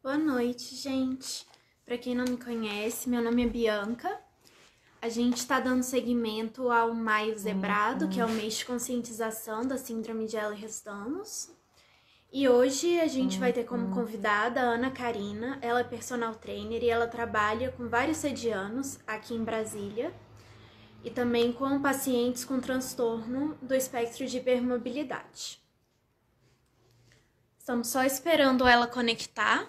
Boa noite, gente. Para quem não me conhece, meu nome é Bianca. A gente está dando seguimento ao Maio Zebrado, que é o mês de conscientização da Síndrome de Ehlers-Danlos. E hoje a gente vai ter como convidada a Ana Karina. Ela é personal trainer e ela trabalha com vários sedianos aqui em Brasília e também com pacientes com transtorno do espectro de hipermobilidade. Estamos só esperando ela conectar.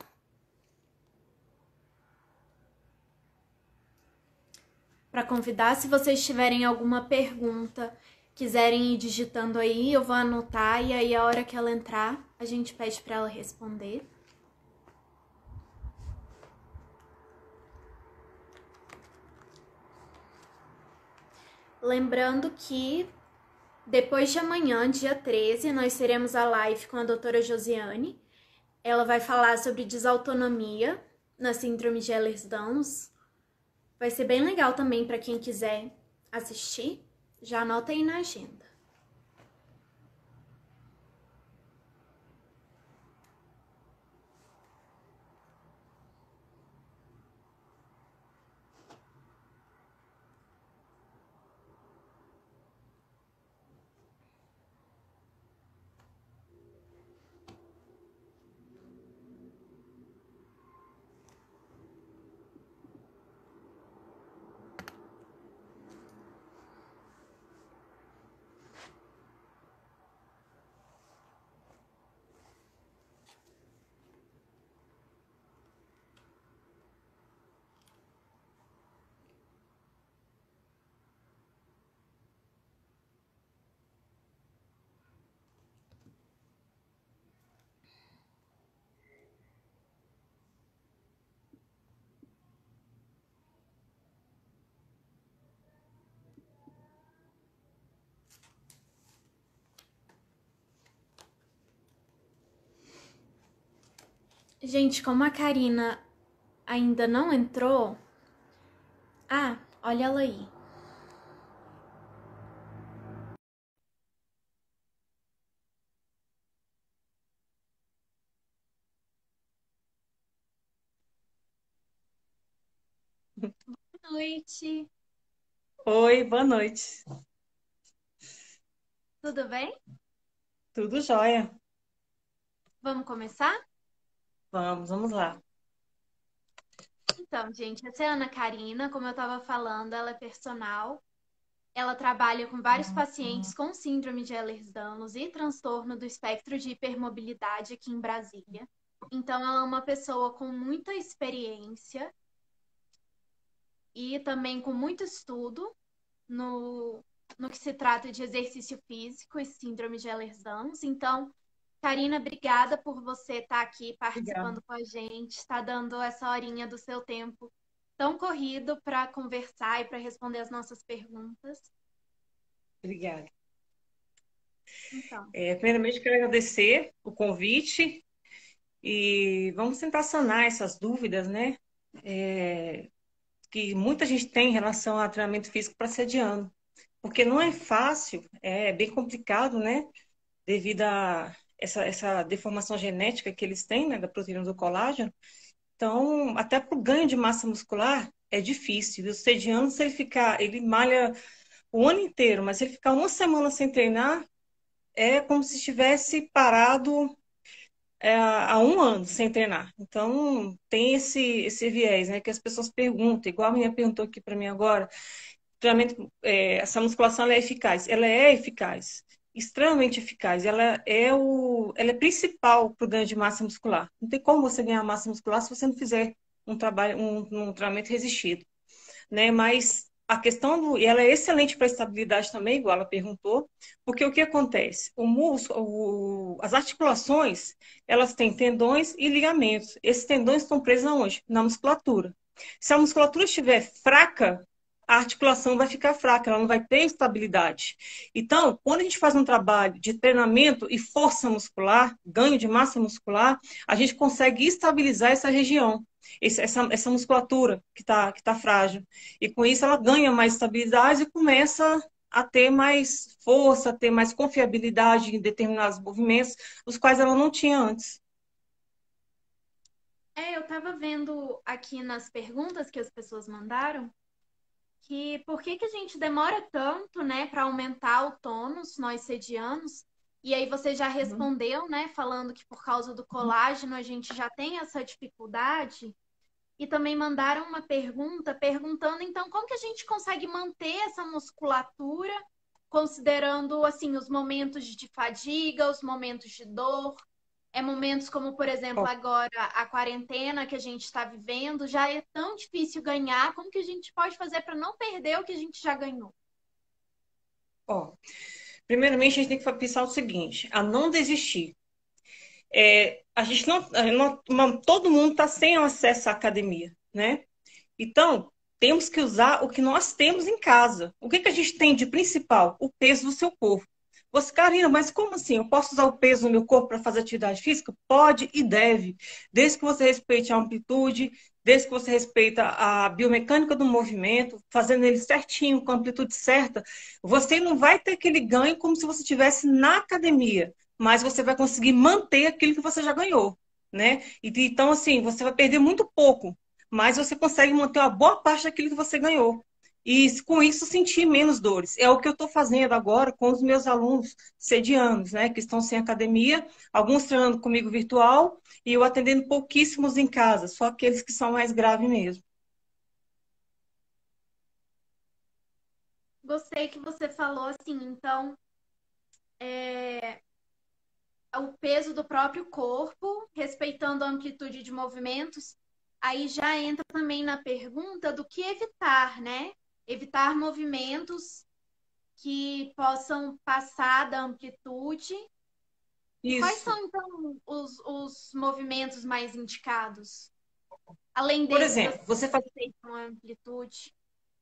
Para convidar, se vocês tiverem alguma pergunta, quiserem ir digitando aí, eu vou anotar e aí a hora que ela entrar, a gente pede para ela responder. Lembrando que depois de amanhã, dia 13, nós teremos a live com a doutora Josiane. Ela vai falar sobre desautonomia na síndrome de Ehlers-Danlos. Vai ser bem legal também para quem quiser assistir. Já anota aí na agenda. Gente, como a Karina ainda não entrou... Ah, olha ela aí. Boa noite. Oi, boa noite. Tudo bem? Tudo jóia? Vamos começar? Vamos lá. Então, gente, essa é a Ana Karina, como eu estava falando, ela é personal. Ela trabalha com vários pacientes com síndrome de Ehlers-Danlos e transtorno do espectro de hipermobilidade aqui em Brasília. Então, ela é uma pessoa com muita experiência e também com muito estudo no, no que se trata de exercício físico e síndrome de Ehlers-Danlos. Então, Karina, obrigada por você estar aqui Obrigada. participando com a gente, está dando essa horinha do seu tempo tão corrido para conversar e para responder as nossas perguntas. Obrigada. Então, Primeiramente, quero agradecer o convite e vamos tentar sanar essas dúvidas, né? É, que muita gente tem em relação a treinamento físico para sediano. Porque não é fácil, é bem complicado, né? Devido a essa deformação genética que eles têm, né? Da proteína do colágeno. Então, até para o ganho de massa muscular é difícil. E o sediano, se ele ficar, ele malha o ano inteiro, mas se ele ficar uma semana sem treinar, é como se estivesse parado há um ano sem treinar. Então, tem esse viés, né? Que as pessoas perguntam, igual a minha perguntou aqui para mim agora, treinamento, essa musculação ela é eficaz? Ela é eficaz, extremamente eficaz. Ela é principal para o ganho de massa muscular. Não tem como você ganhar massa muscular se você não fizer um treinamento resistido, né? Mas a questão e ela é excelente para estabilidade também, igual ela perguntou, porque o que acontece? O músculo, as articulações, elas têm tendões e ligamentos. Esses tendões estão presos aonde? Na musculatura. Se a musculatura estiver fraca, a articulação vai ficar fraca, ela não vai ter estabilidade. Então, quando a gente faz um trabalho de treinamento e força muscular, ganho de massa muscular, a gente consegue estabilizar essa região, essa musculatura que tá frágil. E com isso ela ganha mais estabilidade e começa a ter mais força, a ter mais confiabilidade em determinados movimentos, os quais ela não tinha antes. Eu tava vendo aqui nas perguntas que as pessoas mandaram que por que que a gente demora tanto, né, para aumentar o tônus, nós sedianos? E aí você já Uhum. respondeu, né, falando que por causa do colágeno a gente já tem essa dificuldade. E também mandaram uma pergunta perguntando então como que a gente consegue manter essa musculatura, considerando assim os momentos de fadiga, os momentos de dor, momentos como, por exemplo, Ó, agora a quarentena que a gente está vivendo, já é tão difícil ganhar, como que a gente pode fazer para não perder o que a gente já ganhou? ó. Primeiramente, a gente tem que pensar o seguinte, a não desistir. A gente todo mundo está sem acesso à academia, né? Então, temos que usar o que nós temos em casa. O que que a gente tem de principal? O peso do seu corpo. Você, Karina, mas como assim? Eu posso usar o peso do meu corpo para fazer atividade física? Pode e deve, desde que você respeite a amplitude, desde que você respeite a biomecânica do movimento, fazendo ele certinho, com a amplitude certa, você não vai ter aquele ganho como se você estivesse na academia, mas você vai conseguir manter aquilo que você já ganhou, né? Então, assim, você vai perder muito pouco, mas você consegue manter uma boa parte daquilo que você ganhou. E com isso sentir menos dores. É o que eu estou fazendo agora com os meus alunos sedianos, né, que estão sem academia, alguns treinando comigo virtual e eu atendendo pouquíssimos em casa, só aqueles que são mais graves mesmo. Gostei que você falou assim, então, o peso do próprio corpo, respeitando a amplitude de movimentos, aí já entra também na pergunta do que evitar, né? Evitar movimentos que possam passar da amplitude. E quais Isso. são, então, os movimentos mais indicados? Além Por desses, exemplo, assim, você faz que respeitam a amplitude.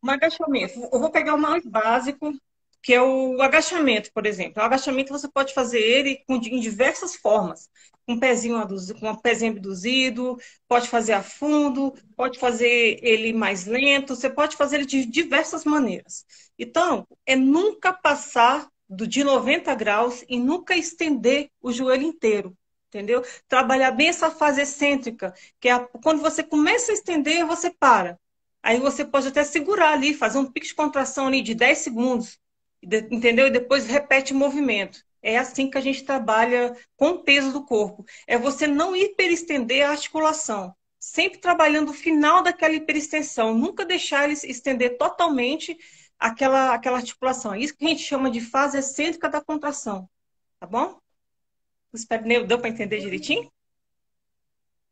um agachamento. Eu vou pegar o mais básico, que é o agachamento, por exemplo. O agachamento você pode fazer ele em diversas formas. Com um pezinho com um pezinho abduzido, pode fazer a fundo, pode fazer ele mais lento, você pode fazer ele de diversas maneiras. Então, é nunca passar de 90 graus e nunca estender o joelho inteiro. Entendeu? Trabalhar bem essa fase excêntrica, que é quando você começa a estender, você para. Aí você pode até segurar ali, fazer um pico de contração ali de 10 segundos, entendeu? E depois repete o movimento. É assim que a gente trabalha com o peso do corpo. É você não hiperestender a articulação. Sempre trabalhando o final daquela hiperextensão. Nunca deixar ele estender totalmente aquela articulação. É isso que a gente chama de fase excêntrica da contração. Tá bom? Espero que deu para entender direitinho?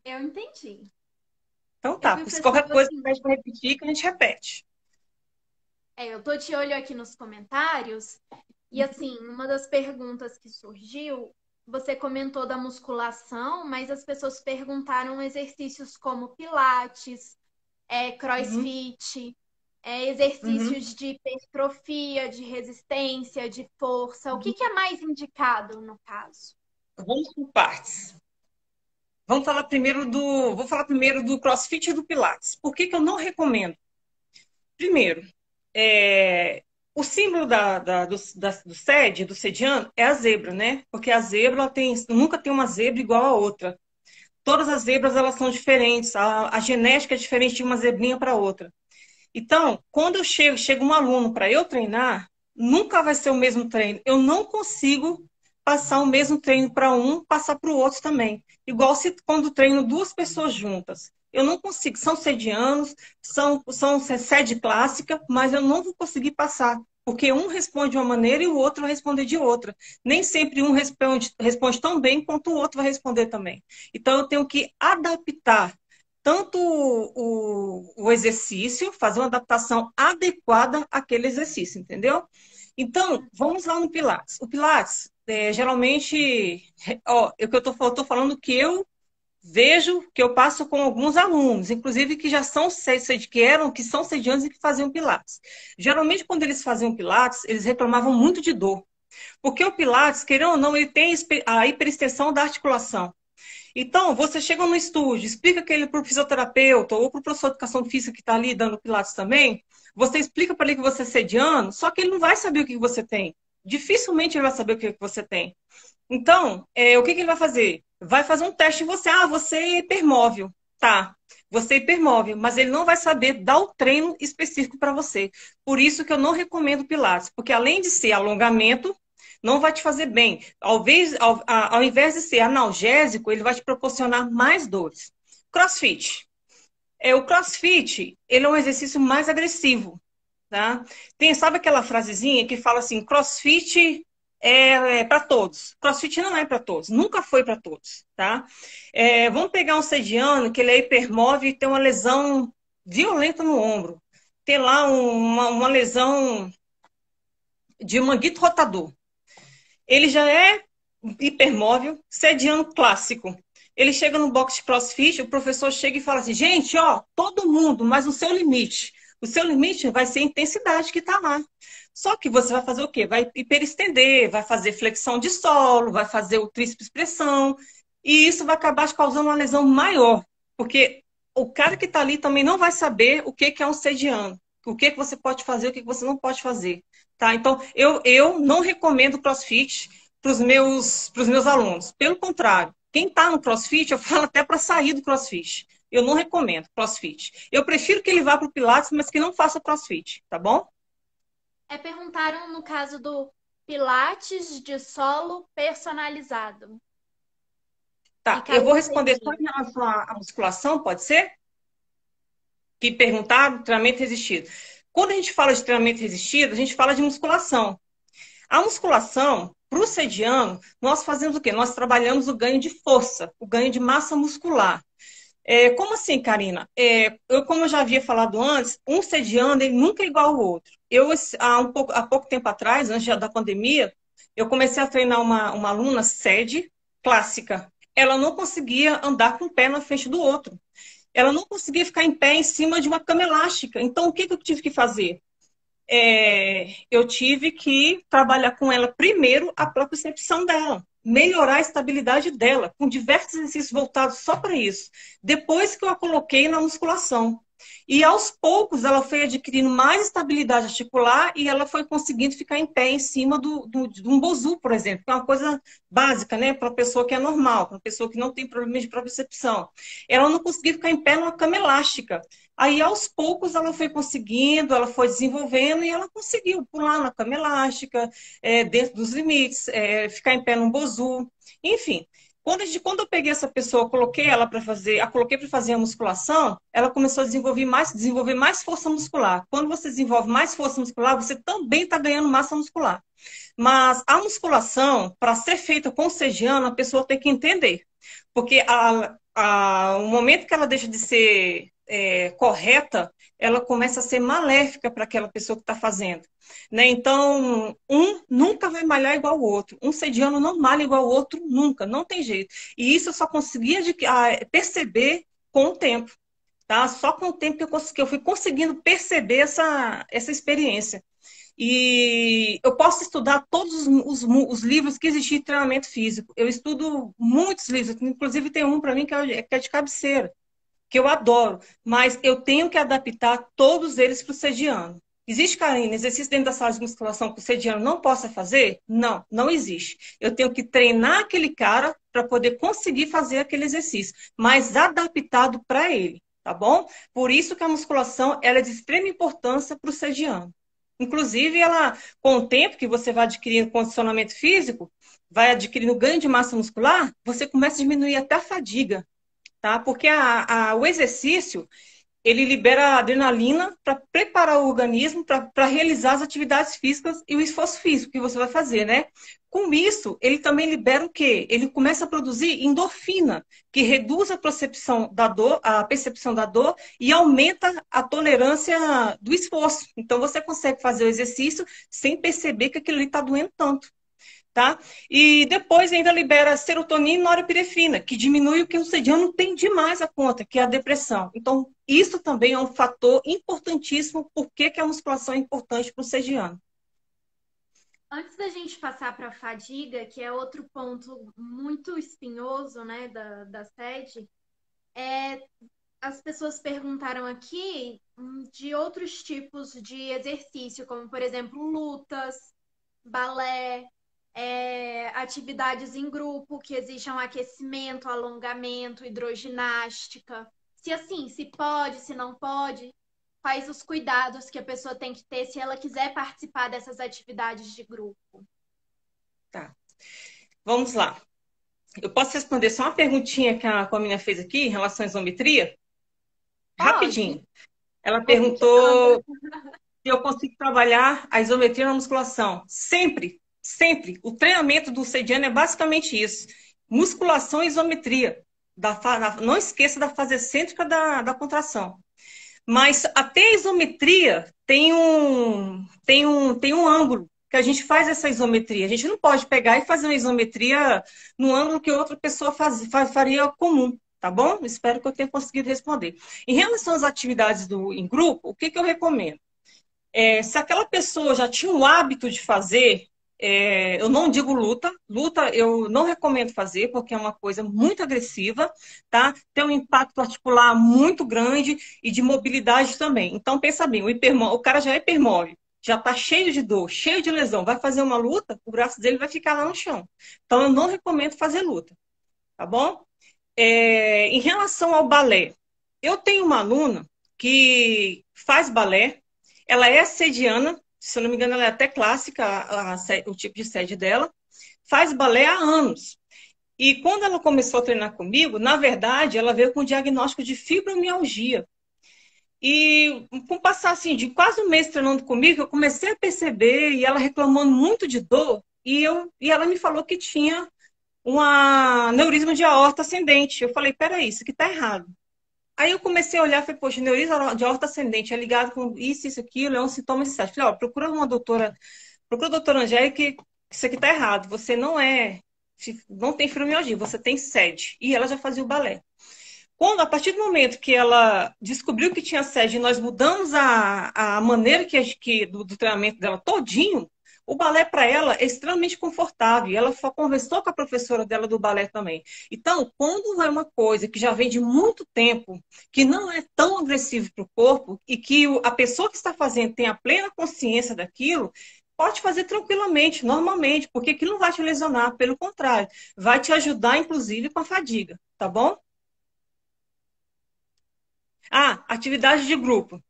Eu entendi. Então Eu tá. vi o Se pessoal qualquer coisa que assim. pede para repetir, que a gente repete. Eu tô de olho aqui nos comentários. E assim, uma das perguntas que surgiu, você comentou da musculação, mas as pessoas perguntaram exercícios como pilates, Uhum, crossfit, uhum. exercícios de hipertrofia, de resistência, de força. O que que é mais indicado no caso? Vamos por partes. Vou falar primeiro do CrossFit e do Pilates. Por que que eu não recomendo? Primeiro, é, o símbolo do SED, do sediano, é a zebra, né? Porque a zebra nunca tem uma zebra igual a outra. Todas as zebras elas são diferentes, a genética é diferente de uma zebrinha para outra. Então, quando chega um aluno para eu treinar, nunca vai ser o mesmo treino. Eu não consigo passar o mesmo treino para um, passar para o outro também. Igual se quando treino duas pessoas juntas. Eu não consigo, são sedianos, são sede clássica, mas eu não vou conseguir passar. Porque um responde de uma maneira e o outro vai responder de outra. Nem sempre um responde tão bem quanto o outro vai responder também. Então, eu tenho que adaptar tanto o exercício, fazer uma adaptação adequada àquele exercício, entendeu? Então, vamos lá no Pilates. O Pilates, geralmente, ó, é o que eu tô falando que eu vejo, que eu passo com alguns alunos, inclusive que já são que são sediantes e que faziam Pilates. Geralmente, quando eles faziam Pilates, eles reclamavam muito de dor. Porque o Pilates, querendo ou não, ele tem a hiperextensão da articulação. Então, você chega no estúdio, explica aquele para o fisioterapeuta ou para o professor de educação física que está ali dando pilates também, você explica para ele que você é sediano, só que ele não vai saber o que você tem. Dificilmente ele vai saber o que você tem. Então, o que ele vai fazer? Vai fazer um teste em você. Ah, você é hipermóvel. Tá, você é hipermóvel, mas ele não vai saber dar o treino específico para você. Por isso que eu não recomendo Pilates, porque além de ser alongamento, não vai te fazer bem. Ao invés de ser analgésico, ele vai te proporcionar mais dores. CrossFit. O CrossFit, ele é um exercício mais agressivo, tá? Sabe aquela frasezinha que fala assim, CrossFit é para todos. CrossFit não é para todos, nunca foi para todos, tá? Vamos pegar um sediano que ele é hipermóvel e tem uma lesão violenta no ombro. Tem lá uma lesão de manguito rotador. Ele já é hipermóvel, sediano clássico. Ele chega no box de CrossFit, o professor chega e fala assim, gente, ó, todo mundo, mas o seu limite. O seu limite vai ser a intensidade que está lá. Só que você vai fazer o quê? Vai hiperestender, vai fazer flexão de solo, vai fazer o tríceps pressão, e isso vai acabar te causando uma lesão maior, porque o cara que está ali também não vai saber o que é um sediano, o que você pode fazer, o que você não pode fazer. Tá? Então, eu não recomendo CrossFit para os meus alunos. Pelo contrário, quem está no CrossFit, eu falo até para sair do CrossFit. Eu não recomendo CrossFit. Eu prefiro que ele vá para o Pilates, mas que não faça CrossFit, tá bom? Perguntaram no caso do Pilates de solo personalizado. E Tá, eu vou responder só calistenia. em relação à musculação, pode ser? Que perguntaram, treinamento resistido. Quando a gente fala de treinamento resistido, a gente fala de musculação. A musculação, para o sediano, nós fazemos o quê? Nós trabalhamos o ganho de força, o ganho de massa muscular. Como assim, Karina? Como eu já havia falado antes, um sediano ele nunca é igual ao outro. Há pouco tempo atrás, antes da pandemia, eu comecei a treinar uma aluna sede clássica. Ela não conseguia andar com o pé na frente do outro. Ela não conseguia ficar em pé em cima de uma cama elástica. Então, o que eu tive que fazer? Eu tive que trabalhar com ela primeiro a propriocepção dela, melhorar a estabilidade dela, com diversos exercícios voltados só para isso. Depois que eu a coloquei na musculação. E aos poucos ela foi adquirindo mais estabilidade articular e ela foi conseguindo ficar em pé em cima de um bosu, por exemplo, que é uma coisa básica, né, para uma pessoa que é normal, para uma pessoa que não tem problemas de propriocepção. Ela não conseguia ficar em pé numa cama elástica. Aí, aos poucos, ela foi conseguindo, ela foi desenvolvendo e ela conseguiu pular na cama elástica, dentro dos limites, ficar em pé num bozu. Enfim, quando eu peguei essa pessoa, coloquei ela para fazer, a coloquei para fazer a musculação, ela começou a desenvolver mais força muscular. Quando você desenvolve mais força muscular, você também está ganhando massa muscular. Mas a musculação, para ser feita com o sediano, a pessoa tem que entender. Porque o momento que ela deixa de ser correta, ela começa a ser maléfica para aquela pessoa que está fazendo. Né? Então, um nunca vai malhar igual ao outro. Um sediano não malha igual ao outro nunca, não tem jeito. E isso eu só conseguia perceber com o tempo. Tá? Só com o tempo que eu fui conseguindo perceber essa experiência. E eu posso estudar todos os livros que existem de treinamento físico. Eu estudo muitos livros, inclusive tem um para mim que é de cabeceira, que eu adoro, mas eu tenho que adaptar todos eles para o sediano. Existe, Karine, exercício dentro da sala de musculação que o sediano não possa fazer? Não, não existe. Eu tenho que treinar aquele cara para poder conseguir fazer aquele exercício, mas adaptado para ele, tá bom? Por isso que a musculação ela é de extrema importância para o sediano. Inclusive, ela, com o tempo que você vai adquirindo condicionamento físico, vai adquirindo ganho de massa muscular, você começa a diminuir até a fadiga, tá? Porque o exercício, ele libera adrenalina para preparar o organismo para realizar as atividades físicas e o esforço físico que você vai fazer, né? Com isso, ele também libera o quê? Ele começa a produzir endorfina, que reduz a percepção da dor e aumenta a tolerância do esforço. Então, você consegue fazer o exercício sem perceber que aquilo ali está doendo tanto. Tá? E depois ainda libera serotonina e norepinefrina, que diminui o que o sediano tem demais a conta, que é a depressão. Então, isso também é um fator importantíssimo, por que a musculação é importante para o sediano. Antes da gente passar para a fadiga, que é outro ponto muito espinhoso, né, da sede, as pessoas perguntaram aqui de outros tipos de exercício, como, por exemplo, lutas, balé, atividades em grupo, que exijam aquecimento, alongamento, hidroginástica. se assim, se pode, se não pode, quais os cuidados que a pessoa tem que ter se ela quiser participar dessas atividades de grupo. Tá. Vamos lá. Eu posso responder só uma perguntinha que a menina fez aqui em relação à isometria? Pode, Rapidinho. Ela ouvindo que manda. perguntou se eu consigo trabalhar a isometria na musculação. Sempre, sempre. O treinamento do Sediano é basicamente isso. Musculação e isometria. Não esqueça da fase excêntrica da contração. Mas até a isometria tem um ângulo que a gente faz essa isometria. A gente não pode pegar e fazer uma isometria no ângulo que outra pessoa faria comum, tá bom? Espero que eu tenha conseguido responder. Em relação às atividades em grupo, o que eu recomendo? Se aquela pessoa já tinha o hábito de fazer, eu não digo luta, luta eu não recomendo fazer, porque é uma coisa muito agressiva, tá? Tem um impacto articular muito grande e de mobilidade também. Então, pensa bem, o cara já é hipermóvel, já está cheio de dor, cheio de lesão, vai fazer uma luta, o braço dele vai ficar lá no chão. Então, eu não recomendo fazer luta, tá bom? Em relação ao balé, eu tenho uma aluna que faz balé, ela é sediana, se eu não me engano, ela é até clássica, o tipo de sede dela, faz balé há anos. E quando ela começou a treinar comigo, na verdade, ela veio com diagnóstico de fibromialgia. E com o passar assim, de quase um mês treinando comigo, eu comecei a perceber, e ela reclamando muito de dor, e ela me falou que tinha um aneurisma de aorta ascendente. Eu falei, peraí, isso aqui tá errado. Aí eu comecei a olhar, falei, poxa, aneurisma de aorta ascendente é ligado com isso, aquilo, é um sintoma de Falei, ó, procura a doutora Angélica, que isso aqui tá errado. Você não tem fibromialgia, você tem sede. E ela já fazia o balé. A partir do momento que ela descobriu que tinha sede e nós mudamos a maneira do treinamento dela todinho, o balé para ela é extremamente confortável. E ela só conversou com a professora dela do balé também. Então, quando é uma coisa que já vem de muito tempo, que não é tão agressivo para o corpo e que a pessoa que está fazendo tem a plena consciência daquilo, pode fazer tranquilamente, normalmente, porque aquilo não vai te lesionar, pelo contrário, vai te ajudar, inclusive, com a fadiga, tá bom? Atividade de grupo.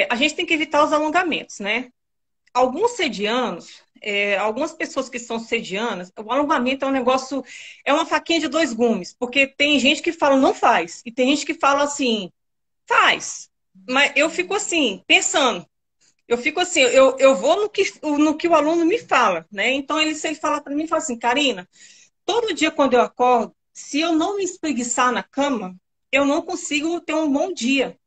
A gente tem que evitar os alongamentos, né? Alguns sedianos, algumas pessoas que são sedianas, o alongamento é um negócio, é uma faquinha de dois gumes, porque tem gente que fala não faz, e tem gente que fala assim, faz. Mas eu fico assim, pensando, eu fico assim, eu vou no que o aluno me fala, né? Então, se ele fala para mim, ele fala assim, Karina, todo dia quando eu acordo, se eu não me espreguiçar na cama, eu não consigo ter um bom dia.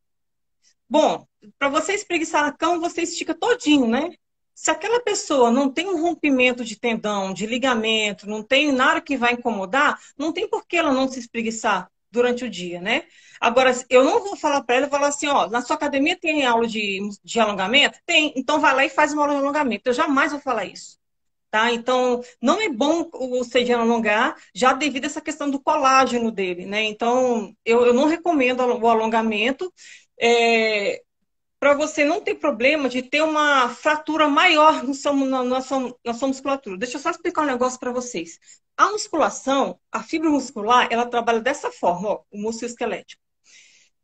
Bom, para você espreguiçar na cama, você estica todinho, né? Se aquela pessoa não tem um rompimento de tendão, de ligamento, não tem nada que vai incomodar, não tem por que ela não se espreguiçar durante o dia, né? Agora, eu não vou falar para ela, falar assim, ó, na sua academia tem aula de alongamento? Tem, então vai lá e faz uma aula de alongamento. Eu jamais vou falar isso. Tá? Então, não é bom o sediano alongar, já devido a essa questão do colágeno dele, né? Então, eu não recomendo o alongamento. Para você não ter problema de ter uma fratura maior na sua musculatura. Deixa eu só explicar um negócio para vocês. A musculação, a fibra muscular, ela trabalha dessa forma, ó, o músculo esquelético.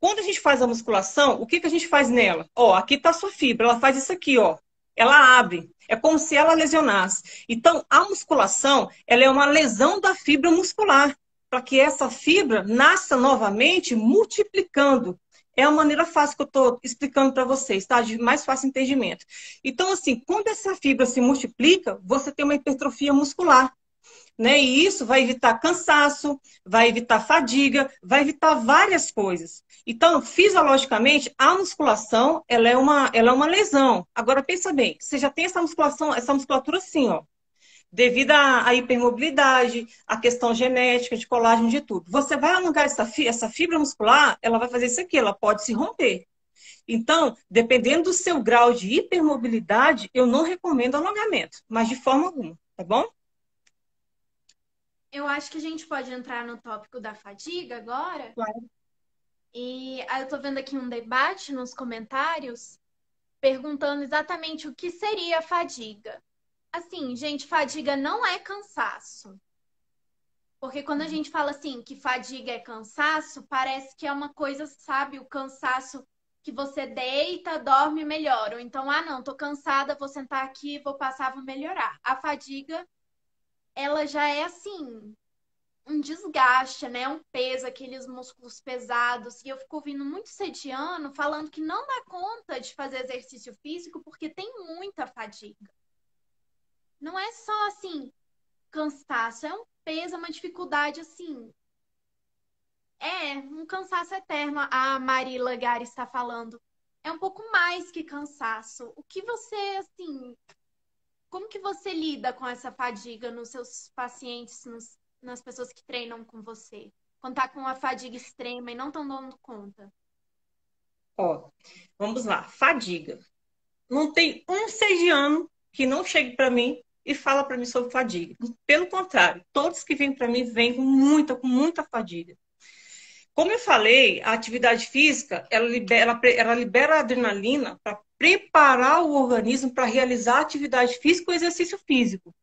Quando a gente faz a musculação, o que a gente faz nela? Ó, aqui está a sua fibra, ela faz isso aqui, ó. Ela abre. É como se ela lesionasse. Então, a musculação, ela é uma lesão da fibra muscular, para que essa fibra nasça novamente, multiplicando. É a maneira fácil que eu estou explicando para vocês, tá? De mais fácil entendimento. Então, assim, quando essa fibra se multiplica, você tem uma hipertrofia muscular, né? E isso vai evitar cansaço, vai evitar fadiga, vai evitar várias coisas. Então, fisiologicamente, a musculação, ela é uma lesão. Agora, pensa bem, você já tem essa musculação, essa musculatura assim, ó, devido à hipermobilidade, à questão genética, de colágeno, de tudo. Você vai alongar essa fibra muscular, ela vai fazer isso aqui, ela pode se romper. Então, dependendo do seu grau de hipermobilidade, eu não recomendo alongamento, mas de forma alguma, tá bom? Eu acho que a gente pode entrar no tópico da fadiga agora. Claro. E aí eu tô vendo aqui um debate nos comentários perguntando exatamente o que seria fadiga. Assim, gente, fadiga não é cansaço. Porque quando a gente fala assim que fadiga é cansaço, parece que é uma coisa, sabe, o cansaço que você deita, dorme, melhora. Ou então, ah, não, tô cansada, vou sentar aqui, vou passar, vou melhorar. A fadiga, ela já é assim, um desgaste, né? Um peso, aqueles músculos pesados. E eu fico ouvindo muito sediano falando que não dá conta de fazer exercício físico porque tem muita fadiga. Não é só assim, cansaço, é um peso, é uma dificuldade assim. É, um cansaço eterno, a Marila Gari está falando. É um pouco mais que cansaço. O que você, assim, como que você lida com essa fadiga nos seus pacientes, nas pessoas que treinam com você? Quando tá com uma fadiga extrema e não estão dando conta. Ó, vamos lá, fadiga. Não tem um sediano que não chegue para mim e fala para mim sobre fadiga. Pelo contrário, todos que vêm para mim vêm com muita fadiga. Como eu falei, a atividade física, ela libera adrenalina para preparar o organismo para realizar a atividade física ou exercício físico.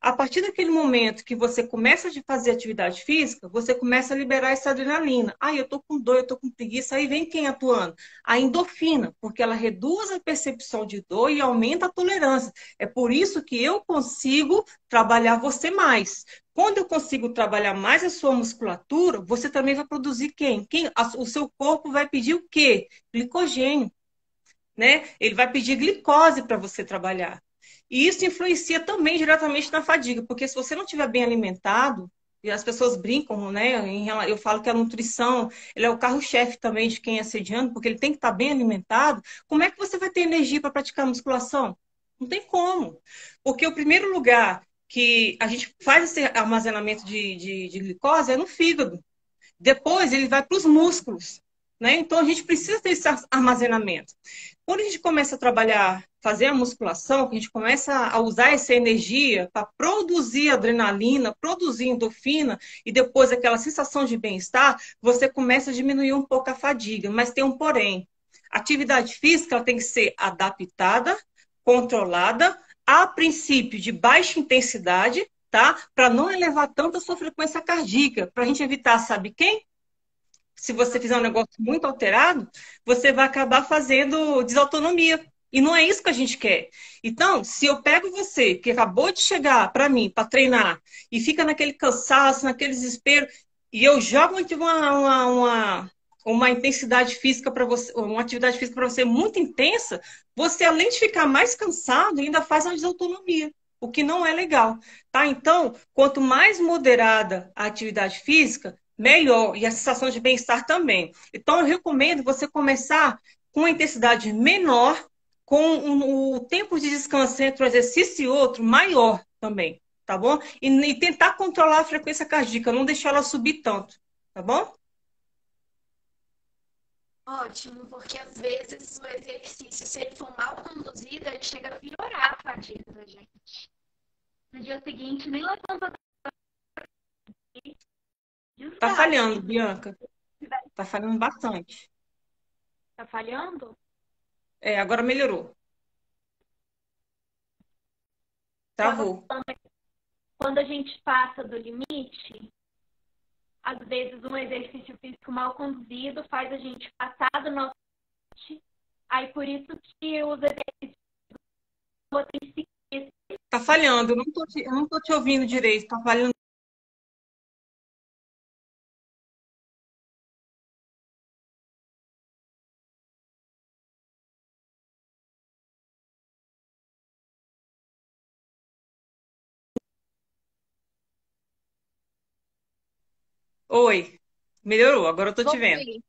A partir daquele momento que você começa a fazer atividade física, você começa a liberar essa adrenalina. Ah, eu tô com dor, eu tô com preguiça. Aí vem quem atuando? A endorfina, porque ela reduz a percepção de dor e aumenta a tolerância. É por isso que eu consigo trabalhar você mais. Quando eu consigo trabalhar mais a sua musculatura, você também vai produzir quem? O seu corpo vai pedir o quê? Glicogênio, né? Ele vai pedir glicose para você trabalhar. E isso influencia também diretamente na fadiga, porque se você não estiver bem alimentado, e as pessoas brincam, né? Eu falo que a nutrição, ele é o carro-chefe também de quem é sediando, porque ele tem que estar bem alimentado. Como é que você vai ter energia para praticar musculação? Não tem como. Porque o primeiro lugar que a gente faz esse armazenamento de glicose é no fígado. Depois ele vai para os músculos, né? Então a gente precisa desse armazenamento. Quando a gente começa a trabalhar, fazer a musculação, que a gente começa a usar essa energia para produzir adrenalina, produzir endorfina e depois aquela sensação de bem-estar, você começa a diminuir um pouco a fadiga. Mas tem um porém. A atividade física ela tem que ser adaptada, controlada, a princípio de baixa intensidade, tá? Para não elevar tanto a sua frequência cardíaca, para a gente evitar, sabe quem? Se você fizer um negócio muito alterado, você vai acabar fazendo desautonomia. E não é isso que a gente quer. Então, se eu pego você, que acabou de chegar para mim, para treinar, e fica naquele cansaço, naquele desespero, e eu jogo aqui uma intensidade física para você, uma atividade física para você muito intensa, você, além de ficar mais cansado, ainda faz uma desautonomia, o que não é legal. Tá? Então, quanto mais moderada a atividade física, melhor. E a sensação de bem-estar também. Então, eu recomendo você começar com uma intensidade menor, com o tempo de descanso entre um exercício e outro maior também, tá bom? E tentar controlar a frequência cardíaca, não deixar ela subir tanto, tá bom? Ótimo, porque às vezes o exercício, se ele for mal conduzido, ele chega a piorar a fadiga da gente. No dia seguinte, nem levanta Tá desgaste. falhando, Bianca. Tá falhando bastante. Tá falhando? É, agora melhorou. Tava Travou. quando a gente passa do limite, às vezes um exercício físico mal conduzido faz a gente passar do nosso limite. Aí por isso que os exercícios têm que seguir. Tá falhando. Eu não tô te ouvindo direito. Tá falhando. Oi. Melhorou. Agora eu tô te vendo. Voltei.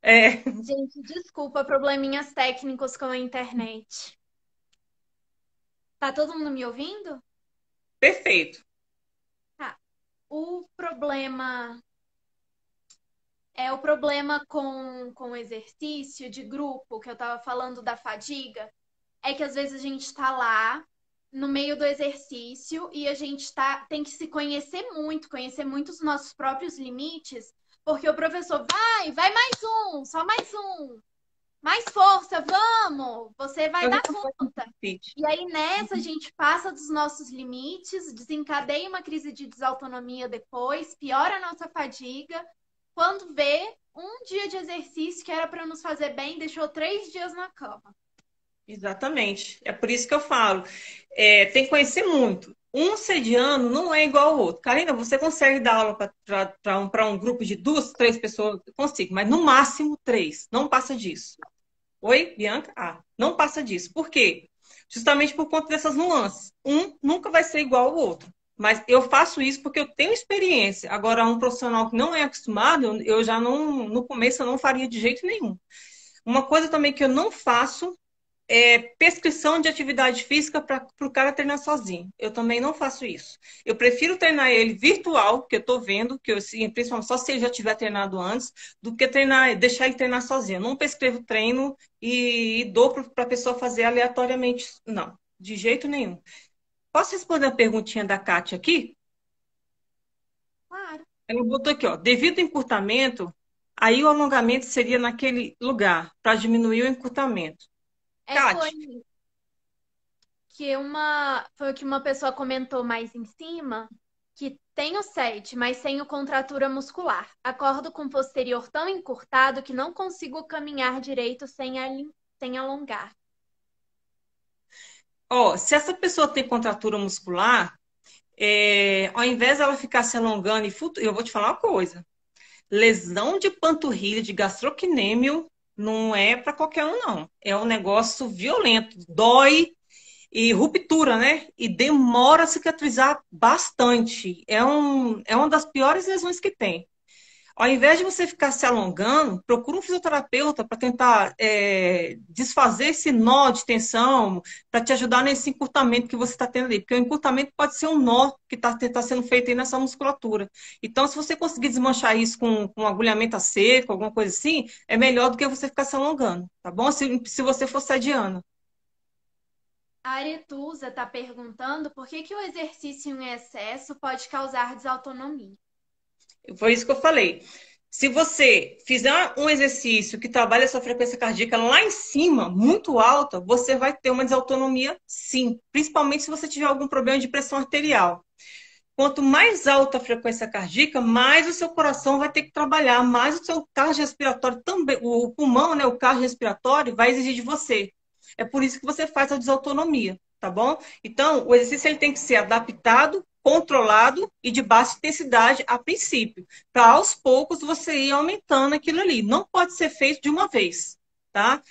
É, Gente, desculpa, probleminhas técnicos com a internet. Tá todo mundo me ouvindo? perfeito. Tá. O problema o problema com o exercício de grupo, que eu tava falando da fadiga, é que às vezes a gente tá lá no meio do exercício e a gente tem que se conhecer muito os nossos próprios limites, porque o professor vai mais um, só mais um. mais força, vamos! Você vai Eu já dar tô fazendo conta. fit. E aí nessa a gente passa dos nossos limites, desencadeia uma crise de desautonomia depois, piora a nossa fadiga. Quando vê, um dia de exercício que era para nos fazer bem, deixou 3 dias na cama. Exatamente. É por isso que eu falo. Tem que conhecer muito. Um sediano não é igual ao outro. Karina, você consegue dar aula para um grupo de 2, 3 pessoas? Eu consigo, mas no máximo 3. Não passa disso. Oi, Bianca? Ah, não passa disso. Por quê? Justamente por conta dessas nuances. Um nunca vai ser igual ao outro. Mas eu faço isso porque eu tenho experiência. Agora, um profissional que não é acostumado, eu já não, no começo, eu não faria de jeito nenhum. Uma coisa também que eu não faço prescrição de atividade física para o cara treinar sozinho. Eu também não faço isso. Eu prefiro treinar ele virtual, que eu estou vendo, que eu, assim, principalmente só se ele já tiver treinado antes, do que deixar ele treinar sozinho. Eu não prescrevo treino e dou para a pessoa fazer aleatoriamente. Não, de jeito nenhum. Posso responder a perguntinha da Kátia aqui? Claro. Ela botou aqui, ó. Devido ao encurtamento, aí o alongamento seria naquele lugar, para diminuir o encurtamento. Foi Kátia, foi o que uma pessoa comentou mais em cima, que tenho sete, mas tenho contratura muscular. Acordo com o posterior tão encurtado que não consigo caminhar direito sem alongar. ó, se essa pessoa tem contratura muscular, ao invés dela ficar se alongando eu vou te falar uma coisa. Lesão de panturrilha, de gastrocnêmio, não é para qualquer um, não. É um negócio violento, dói e ruptura, né? E demora a cicatrizar bastante. É uma das piores lesões que tem. Ao invés de você ficar se alongando, procura um fisioterapeuta para tentar desfazer esse nó de tensão, para te ajudar nesse encurtamento que você está tendo ali. Porque o encurtamento pode ser um nó que está sendo feito aí nessa musculatura. Então, se você conseguir desmanchar isso com um agulhamento a seco, alguma coisa assim, é melhor do que você ficar se alongando, tá bom? Se você for sediana. A Aretusa está perguntando por que o exercício em excesso pode causar desautonomia. Foi isso que eu falei. Se você fizer um exercício que trabalha a sua frequência cardíaca lá em cima, muito alta, você vai ter uma desautonomia, sim. Principalmente se você tiver algum problema de pressão arterial. Quanto mais alta a frequência cardíaca, mais o seu coração vai ter que trabalhar, mais o seu cardiorrespiratório também, o pulmão, né, o cardiorrespiratório vai exigir de você. É por isso que você faz a desautonomia, tá bom? Então, o exercício ele tem que ser adaptado, controlado e de baixa intensidade a princípio, para aos poucos você ir aumentando aquilo ali. Não pode ser feito de uma vez, tá?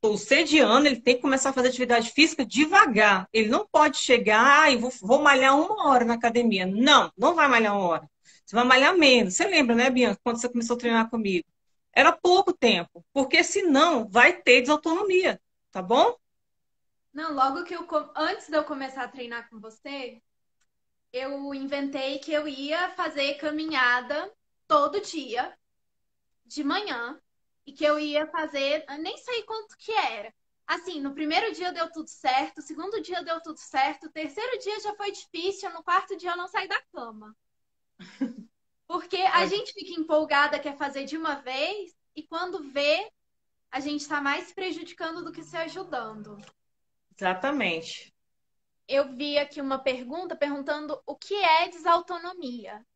O sediano ele tem que começar a fazer atividade física devagar. Ele não pode chegar e vou malhar 1 hora na academia. Não, não vai malhar 1 hora. Você vai malhar menos. Você lembra, né, Bianca, quando você começou a treinar comigo? Era pouco tempo, porque senão vai ter desautonomia, tá bom? Não, logo que antes de eu começar a treinar com você, eu inventei que eu ia fazer caminhada todo dia, de manhã, e que eu ia fazer, nem sei quanto que era. Assim, no primeiro dia deu tudo certo, o segundo dia deu tudo certo, o terceiro dia já foi difícil, no quarto dia eu não saí da cama. Porque a gente fica empolgada, quer fazer de uma vez, e quando vê, a gente está mais se prejudicando do que se ajudando. Exatamente. Eu vi aqui uma pergunta perguntando o que é desautonomia.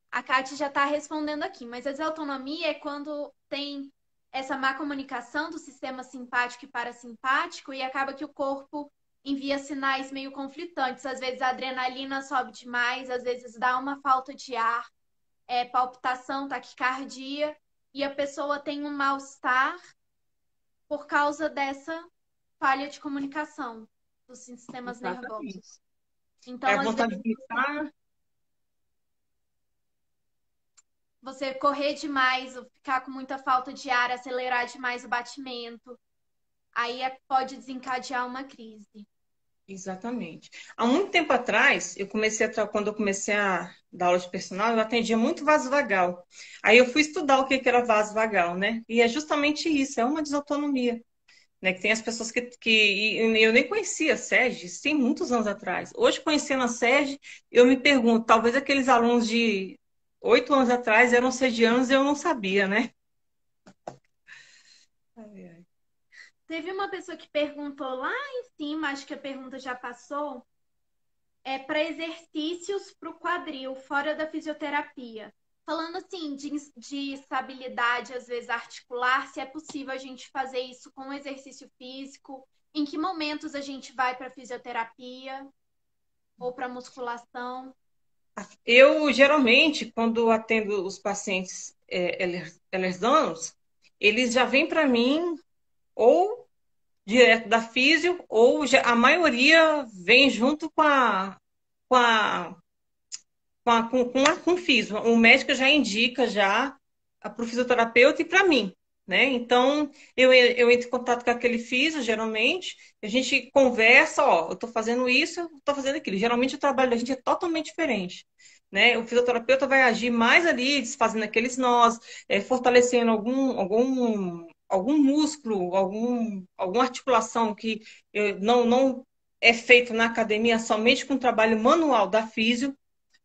A Kátia já está respondendo aqui, mas a desautonomia é quando tem essa má comunicação do sistema simpático e parasimpático e acaba que o corpo envia sinais meio conflitantes. Às vezes a adrenalina sobe demais, às vezes dá uma falta de ar, palpitação, taquicardia, e a pessoa tem um mal-estar por causa dessa falha de comunicação dos sistemas Exatamente. nervosos. Então, às Vontade vezes, de gritar. você correr demais, ou ficar com muita falta de ar, acelerar demais o batimento, aí pode desencadear uma crise. Exatamente. Há muito tempo atrás, quando eu comecei a dar aula de personal, eu atendia muito vasovagal. Aí eu fui estudar o que era vasovagal, né? E é justamente isso, é uma desautonomia. Né? Que tem as pessoas que eu nem conhecia a SERG, tem muitos anos atrás. Hoje, conhecendo a SERG, eu me pergunto, talvez aqueles alunos de 8 anos atrás eram sergianos e eu não sabia, né? Ai, ai. Teve uma pessoa que perguntou lá em cima, acho que a pergunta já passou, é para exercícios para o quadril, fora da fisioterapia. Falando assim de estabilidade, às vezes articular, se é possível a gente fazer isso com exercício físico, em que momentos a gente vai para fisioterapia ou para musculação. Eu, geralmente, quando atendo os pacientes elerdanos, eles já vêm para mim ou direto da físio, ou a maioria vem junto com a, com o físio. O médico já indica já para o fisioterapeuta e para mim, né? Então, eu entro em contato com aquele físio, geralmente, a gente conversa, ó, eu estou fazendo isso, eu estou fazendo aquilo. Geralmente o trabalho da gente é totalmente diferente. Né? O fisioterapeuta vai agir mais ali, desfazendo aqueles nós, fortalecendo algum músculo, alguma articulação que não é feito na academia somente com trabalho manual da físio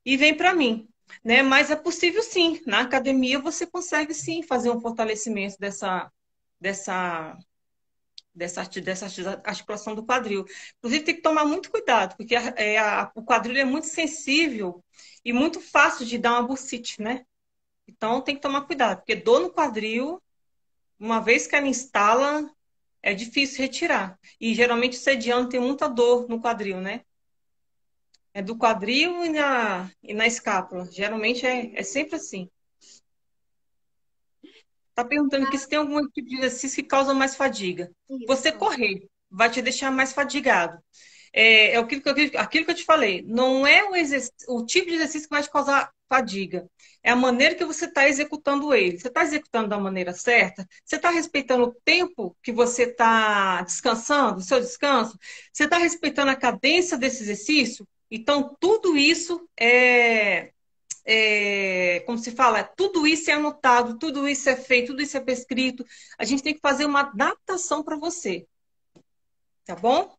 e vem para mim. Né? Mas é possível sim. Na academia você consegue sim fazer um fortalecimento dessa, dessa articulação do quadril. Inclusive tem que tomar muito cuidado, porque o quadril é muito sensível e muito fácil de dar uma bursite, né? Então tem que tomar cuidado, porque dor no quadril, uma vez que ela instala, é difícil retirar. E geralmente o sediano tem muita dor no quadril, né? É do quadril e na escápula. Geralmente é sempre assim. Tá perguntando aqui se tem algum tipo de exercício que causa mais fadiga. Você Isso. correr vai te deixar mais fadigado. É aquilo que eu te falei. Não é o tipo de exercício que vai te causar fadiga. É a maneira que você está executando ele. Você está executando da maneira certa? Você está respeitando o tempo que você está descansando, o seu descanso? Você está respeitando a cadência desse exercício? Então, tudo isso como se fala, tudo isso é anotado, tudo isso é feito, tudo isso é prescrito. A gente tem que fazer uma adaptação para você, tá bom?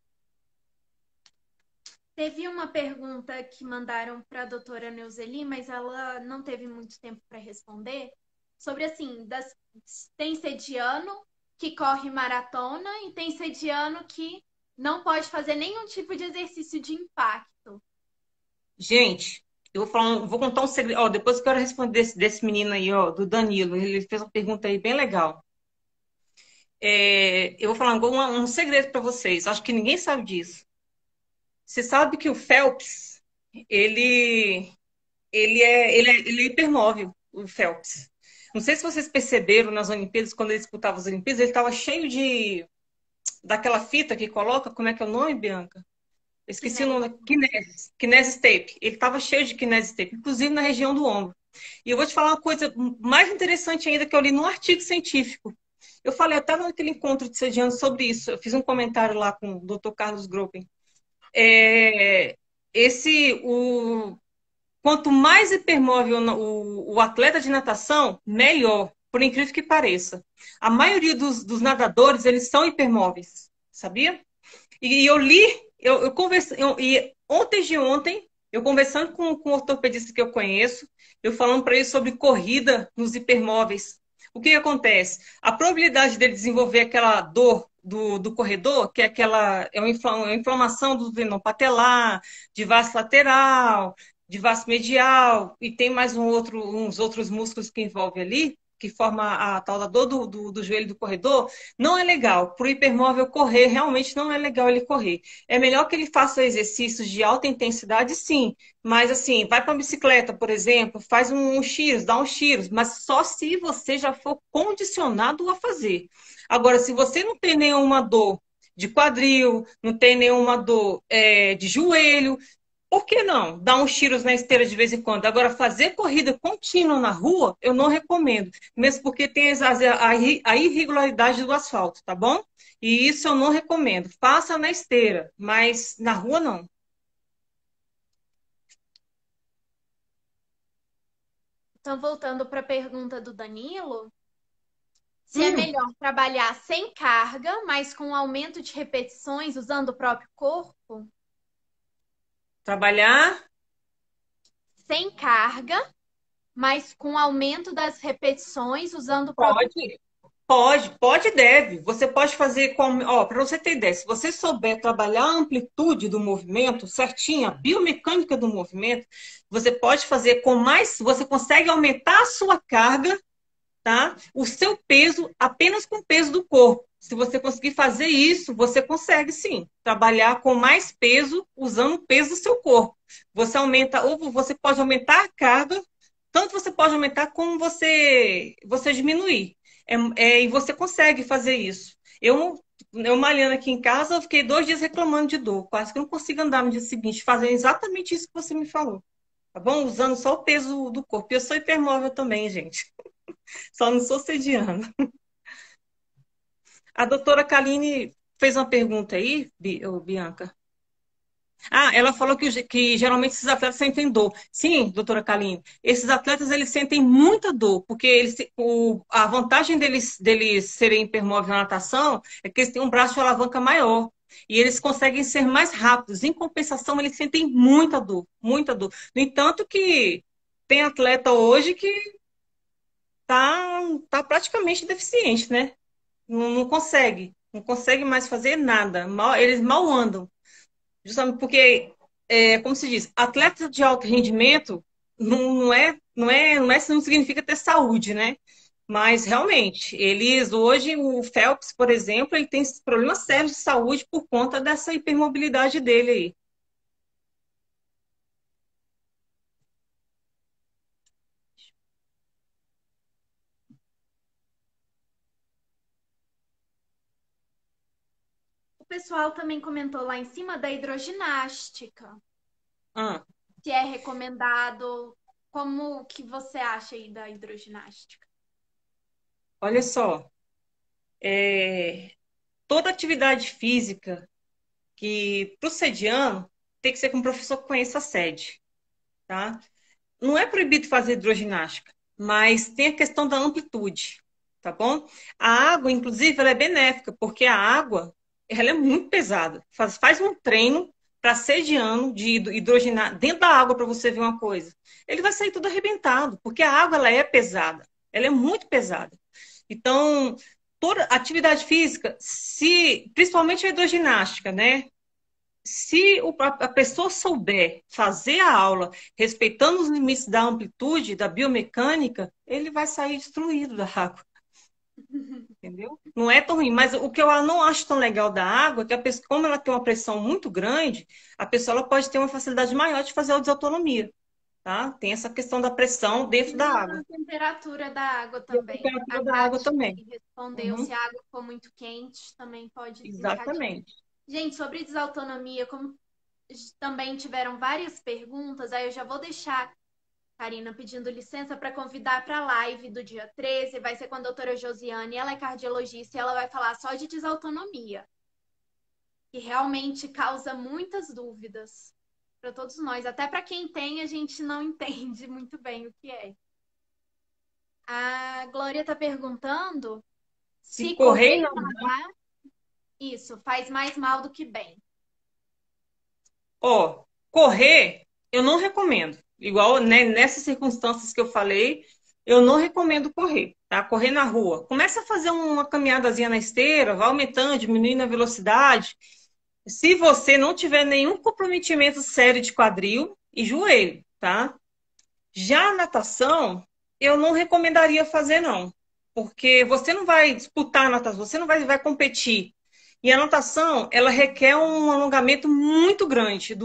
Teve uma pergunta que mandaram para a doutora Neuzeli, mas ela não teve muito tempo para responder, sobre assim, tem sediano que corre maratona e tem sediano que não pode fazer nenhum tipo de exercício de impacto. Gente, eu vou falar, vou contar um segredo. Ó, depois eu quero responder desse menino aí, ó, do Danilo. Ele fez uma pergunta aí bem legal. Eu vou falar um segredo para vocês. Acho que ninguém sabe disso. Você sabe que o Phelps, ele, ele é hipermóvel, o Phelps. Não sei se vocês perceberam nas Olimpíadas, quando ele disputava as Olimpíadas, ele estava cheio daquela fita que coloca, como é que é o nome, Bianca? Eu esqueci o nome, Kinésio. Kinesis Tape. Ele estava cheio de Kinesis Tape, inclusive na região do ombro. E eu vou te falar uma coisa mais interessante ainda que eu li num artigo científico. Eu falei até naquele encontro de sedianos sobre isso. Eu fiz um comentário lá com o Dr. Carlos Gropen. É, quanto mais hipermóvel o atleta de natação, melhor, por incrível que pareça. A maioria dos nadadores, eles são hipermóveis, sabia? E eu li, eu conversei, e ontem de ontem, eu conversando com um ortopedista que eu conheço, eu falando para ele sobre corrida nos hipermóveis. O que acontece? A probabilidade dele desenvolver aquela dor do corredor, que é uma inflamação do tendão patelar, de vaso lateral, de vaso medial, e tem mais uns outros músculos que envolve ali, que forma a tal da dor do joelho do corredor, não é legal. Para o hipermóvel correr, realmente não é legal ele correr. É melhor que ele faça exercícios de alta intensidade, sim. Mas assim, vai para a bicicleta, por exemplo, faz um X, dá um X, mas só se você já for condicionado a fazer. Agora, se você não tem nenhuma dor de quadril, não tem nenhuma dor de joelho, por que não? Dar uns tiros na esteira de vez em quando. Agora, fazer corrida contínua na rua, eu não recomendo. Mesmo porque tem a irregularidade do asfalto, tá bom? E isso eu não recomendo. Faça na esteira, mas na rua não. Então, voltando para a pergunta do Danilo, se é Hum, melhor trabalhar sem carga, mas com aumento de repetições usando o próprio corpo, trabalhar, sem carga, mas com aumento das repetições usando o próprio. pode. Pode e deve. Você pode fazer com, ó, para você ter ideia, se você souber trabalhar a amplitude do movimento, certinho, a biomecânica do movimento, você pode fazer com mais, você consegue aumentar a sua carga, tá? O seu peso apenas com o peso do corpo. Se você conseguir fazer isso, você consegue sim trabalhar com mais peso usando o peso do seu corpo. Você aumenta, ou você pode aumentar a carga, tanto você pode aumentar como você diminuir. E você consegue fazer isso. Eu malhando aqui em casa, eu fiquei 2 dias reclamando de dor. Quase que eu não consigo andar no dia seguinte, fazendo exatamente isso que você me falou. Tá bom? Usando só o peso do corpo. E eu sou hipermóvel também, gente. Só não sou sediana. A doutora Kaline fez uma pergunta aí, Bianca. Ah, ela falou que geralmente esses atletas sentem dor. Sim, doutora Kaline, esses atletas eles sentem muita dor, porque a vantagem deles serem hipermóveis na natação é que eles têm um braço de alavanca maior. E eles conseguem ser mais rápidos. Em compensação, eles sentem muita dor, muita dor. No entanto, que tem atleta hoje que tá praticamente deficiente, né? Não consegue mais fazer nada. Eles mal andam. Justamente porque, como se diz, atleta de alto rendimento não significa ter saúde, né? Mas realmente, eles hoje, o Phelps, por exemplo, ele tem problemas sérios de saúde por conta dessa hipermobilidade dele aí. O pessoal também comentou lá em cima da hidroginástica, Ah, se é recomendado. Como que você acha aí da hidroginástica? olha só, é, toda atividade física que para o sediano tem que ser com um professor que conheça a sede, tá? Não é proibido fazer hidroginástica, mas tem a questão da amplitude, tá bom? A água, inclusive, ela é benéfica, porque a água, ela é muito pesada. Faz um treino para sediano de hidroginar dentro da água para você ver uma coisa. Ele vai sair tudo arrebentado, porque a água ela é pesada, ela é muito pesada. Então, toda atividade física, se principalmente a hidroginástica, né? Se a pessoa souber fazer a aula respeitando os limites da amplitude, da biomecânica, ele vai sair destruído da água, entendeu? Não é tão ruim, mas o que eu não acho tão legal da água é que a pessoa, como ela tem uma pressão muito grande, a pessoa ela pode ter uma facilidade maior de fazer a desautonomia, tá? Tem essa questão da pressão dentro E da água. a temperatura da água E a também. A temperatura da água Kate também. respondeu, se Uhum, a água for muito quente, também pode desencadear. exatamente. Gente, sobre desautonomia, como também tiveram várias perguntas, aí eu já vou deixar Karina pedindo licença para convidar para a live do dia 13. Vai ser com a doutora Josiane, ela é cardiologista e ela vai falar só de desautonomia, que realmente causa muitas dúvidas para todos nós. Até para quem tem, a gente não entende muito bem o que é. A Glória está perguntando Se se correr correr e e nadar, nadar, isso faz mais mal do que bem. ó, correr, eu não recomendo. Igual, né, nessas circunstâncias que eu falei, eu não recomendo correr, tá? Correr na rua. Começa a fazer uma caminhadazinha na esteira, vai aumentando, diminuindo a velocidade. Se você não tiver nenhum comprometimento sério de quadril e joelho, tá? Já a natação, eu não recomendaria fazer, não. Porque você não vai disputar a natação, você não vai competir. E a natação, ela requer um alongamento muito grande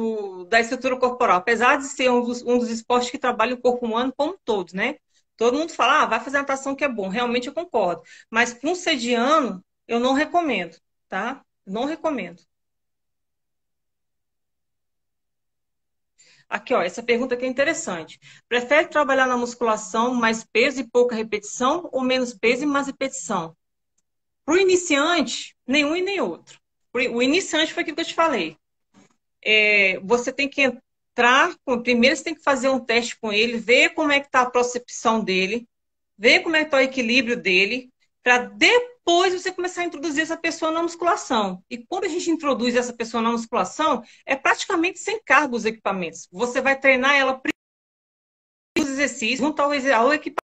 da estrutura corporal. Apesar de ser um dos esportes que trabalha o corpo humano como todos, né? Todo mundo fala, vai fazer natação que é bom. Realmente eu concordo. Mas para um sediano, eu não recomendo, tá? Não recomendo. Aqui, ó, essa pergunta aqui é interessante. Prefere trabalhar na musculação mais peso e pouca repetição ou menos peso e mais repetição? Para o iniciante, nenhum e nem outro. O iniciante foi aquilo que eu te falei. Você tem que entrar, primeiro você tem que fazer um teste com ele, ver como é que está a procepção dele, ver como é que está o equilíbrio dele, para depois você começar a introduzir essa pessoa na musculação. E quando a gente introduz essa pessoa na musculação, é praticamente sem carga os equipamentos. Você vai treinar ela os exercícios junto ao equipamento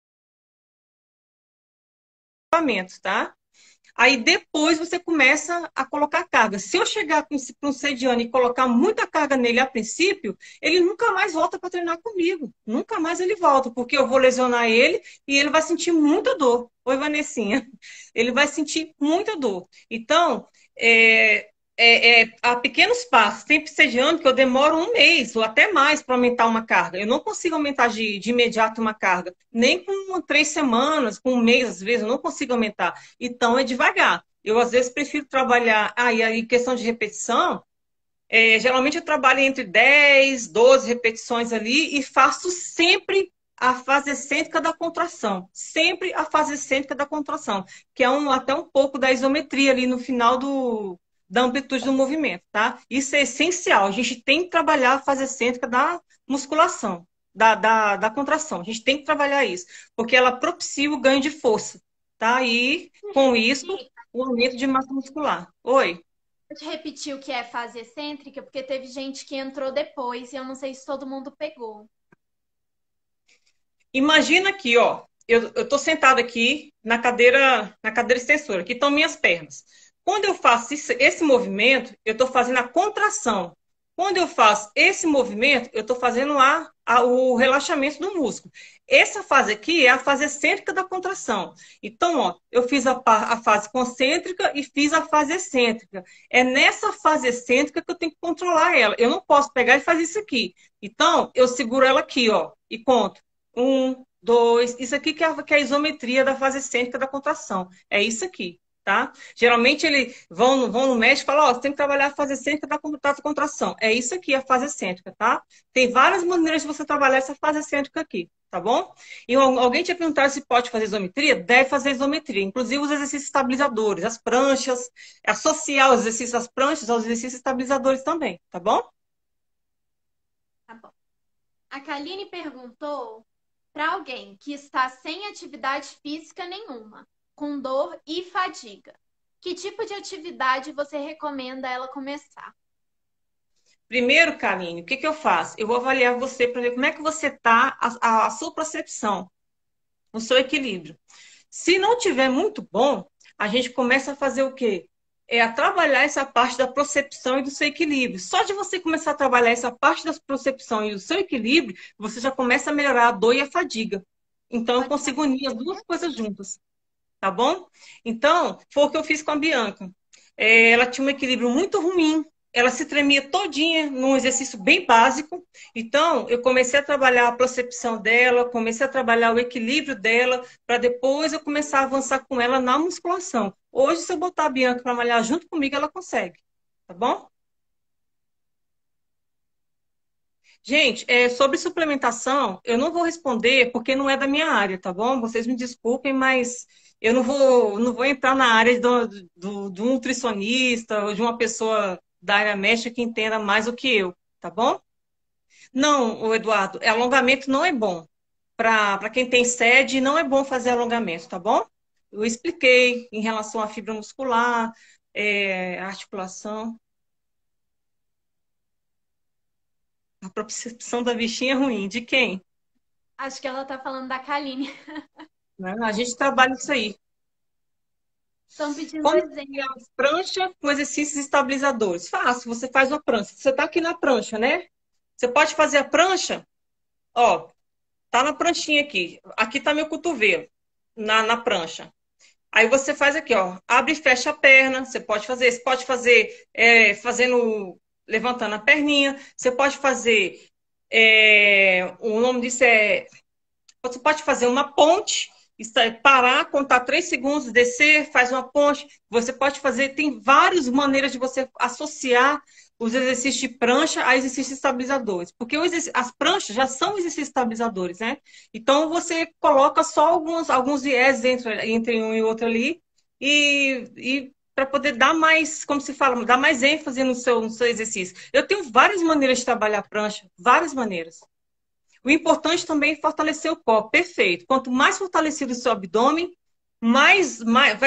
equipamento, tá? Aí depois você começa a colocar carga. Se eu chegar para um sediano e colocar muita carga nele a princípio, ele nunca mais volta para treinar comigo. Nunca mais ele volta, porque eu vou lesionar ele e ele vai sentir muita dor. Oi, Vanessinha. Ele vai sentir muita dor. Então, a pequenos passos. Tem sediano que eu demoro um mês ou até mais para aumentar uma carga. Eu não consigo aumentar de imediato uma carga. Nem com 3 semanas, com um mês, às vezes, eu não consigo aumentar. Então, é devagar. Eu, às vezes, prefiro trabalhar. E aí, questão de repetição, geralmente eu trabalho entre 10, 12 repetições ali e faço sempre a fase excêntrica da contração. Sempre a fase excêntrica da contração, que é até um pouco da isometria ali no final da amplitude do movimento, tá? Isso é essencial. A gente tem que trabalhar a fase excêntrica da musculação, da contração. A gente tem que trabalhar isso, porque ela propicia o ganho de força, tá? E, com isso, o aumento de massa muscular. Oi? Pode repetir o que é fase excêntrica, porque teve gente que entrou depois e eu não sei se todo mundo pegou. Imagina aqui, ó. Eu estou sentada aqui na cadeira extensora. Aqui estão minhas pernas. Quando eu faço esse movimento, eu estou fazendo a contração. Quando eu faço esse movimento, eu estou fazendo o relaxamento do músculo. Essa fase aqui é a fase excêntrica da contração. Então, ó, eu fiz a fase concêntrica e fiz a fase excêntrica. É nessa fase excêntrica que eu tenho que controlar ela. Eu não posso pegar e fazer isso aqui. Então, eu seguro ela aqui, ó, e conto. 1, 2. Isso aqui que é a isometria da fase excêntrica da contração. É isso aqui, tá? Geralmente eles vão no médico e falam, ó, você tem que trabalhar a fase excêntrica da contração. É isso aqui, a fase excêntrica, tá? Tem várias maneiras de você trabalhar essa fase excêntrica aqui, tá bom? E alguém tinha perguntado se pode fazer isometria? Deve fazer isometria. Inclusive os exercícios estabilizadores, as pranchas, associar os exercícios às pranchas aos exercícios estabilizadores também, tá bom? Tá bom. A Kaline perguntou para alguém que está sem atividade física nenhuma, com dor e fadiga, que tipo de atividade você recomenda ela começar? Primeiro, Karine, o que eu faço? Eu vou avaliar você para ver como é que você está, a sua percepção, o seu equilíbrio. Se não tiver muito bom, a gente começa a fazer o quê? A trabalhar essa parte da percepção e do seu equilíbrio. Só de você começar a trabalhar essa parte da percepção e do seu equilíbrio, você já começa a melhorar a dor e a fadiga. Então, eu consigo unir as duas coisas juntas, tá bom? Então, foi o que eu fiz com a Bianca. Ela tinha um equilíbrio muito ruim, ela se tremia todinha num exercício bem básico. Então, eu comecei a trabalhar a percepção dela, comecei a trabalhar o equilíbrio dela, para depois eu começar a avançar com ela na musculação. Hoje, se eu botar a Bianca para malhar junto comigo, ela consegue, tá bom? Gente, sobre suplementação, eu não vou responder porque não é da minha área, tá bom? Vocês me desculpem, mas eu não vou entrar na área do nutricionista ou de uma pessoa da área médica que entenda mais do que eu, tá bom? Não, o Eduardo, alongamento não é bom. Para quem tem sede, não é bom fazer alongamento, tá bom? Eu expliquei em relação à fibra muscular, articulação. A percepção da bichinha é ruim. De quem? Acho que ela tá falando da Kaline. Né? A gente trabalha isso aí. Estão pedindo Como exemplo. é a prancha com exercícios estabilizadores? Fácil, você faz uma prancha. Você está aqui na prancha, né? Você pode fazer a prancha, ó, tá na pranchinha aqui. Aqui tá meu cotovelo, na prancha. Aí você faz aqui, ó, abre e fecha a perna. Você pode fazer levantando a perninha. Você pode fazer, o nome disso você pode fazer uma ponte, parar, contar 3 segundos, descer, faz uma ponte. Você pode fazer, tem várias maneiras de você associar os exercícios de prancha a exercícios estabilizadores. Porque as pranchas já são exercícios estabilizadores, né? Então você coloca só alguns viés entre um e outro ali e para poder dar mais, como se fala, dar mais ênfase no seu exercício. Eu tenho várias maneiras de trabalhar a prancha, várias maneiras. O importante também é fortalecer o core. Perfeito. Quanto mais fortalecido o seu abdômen,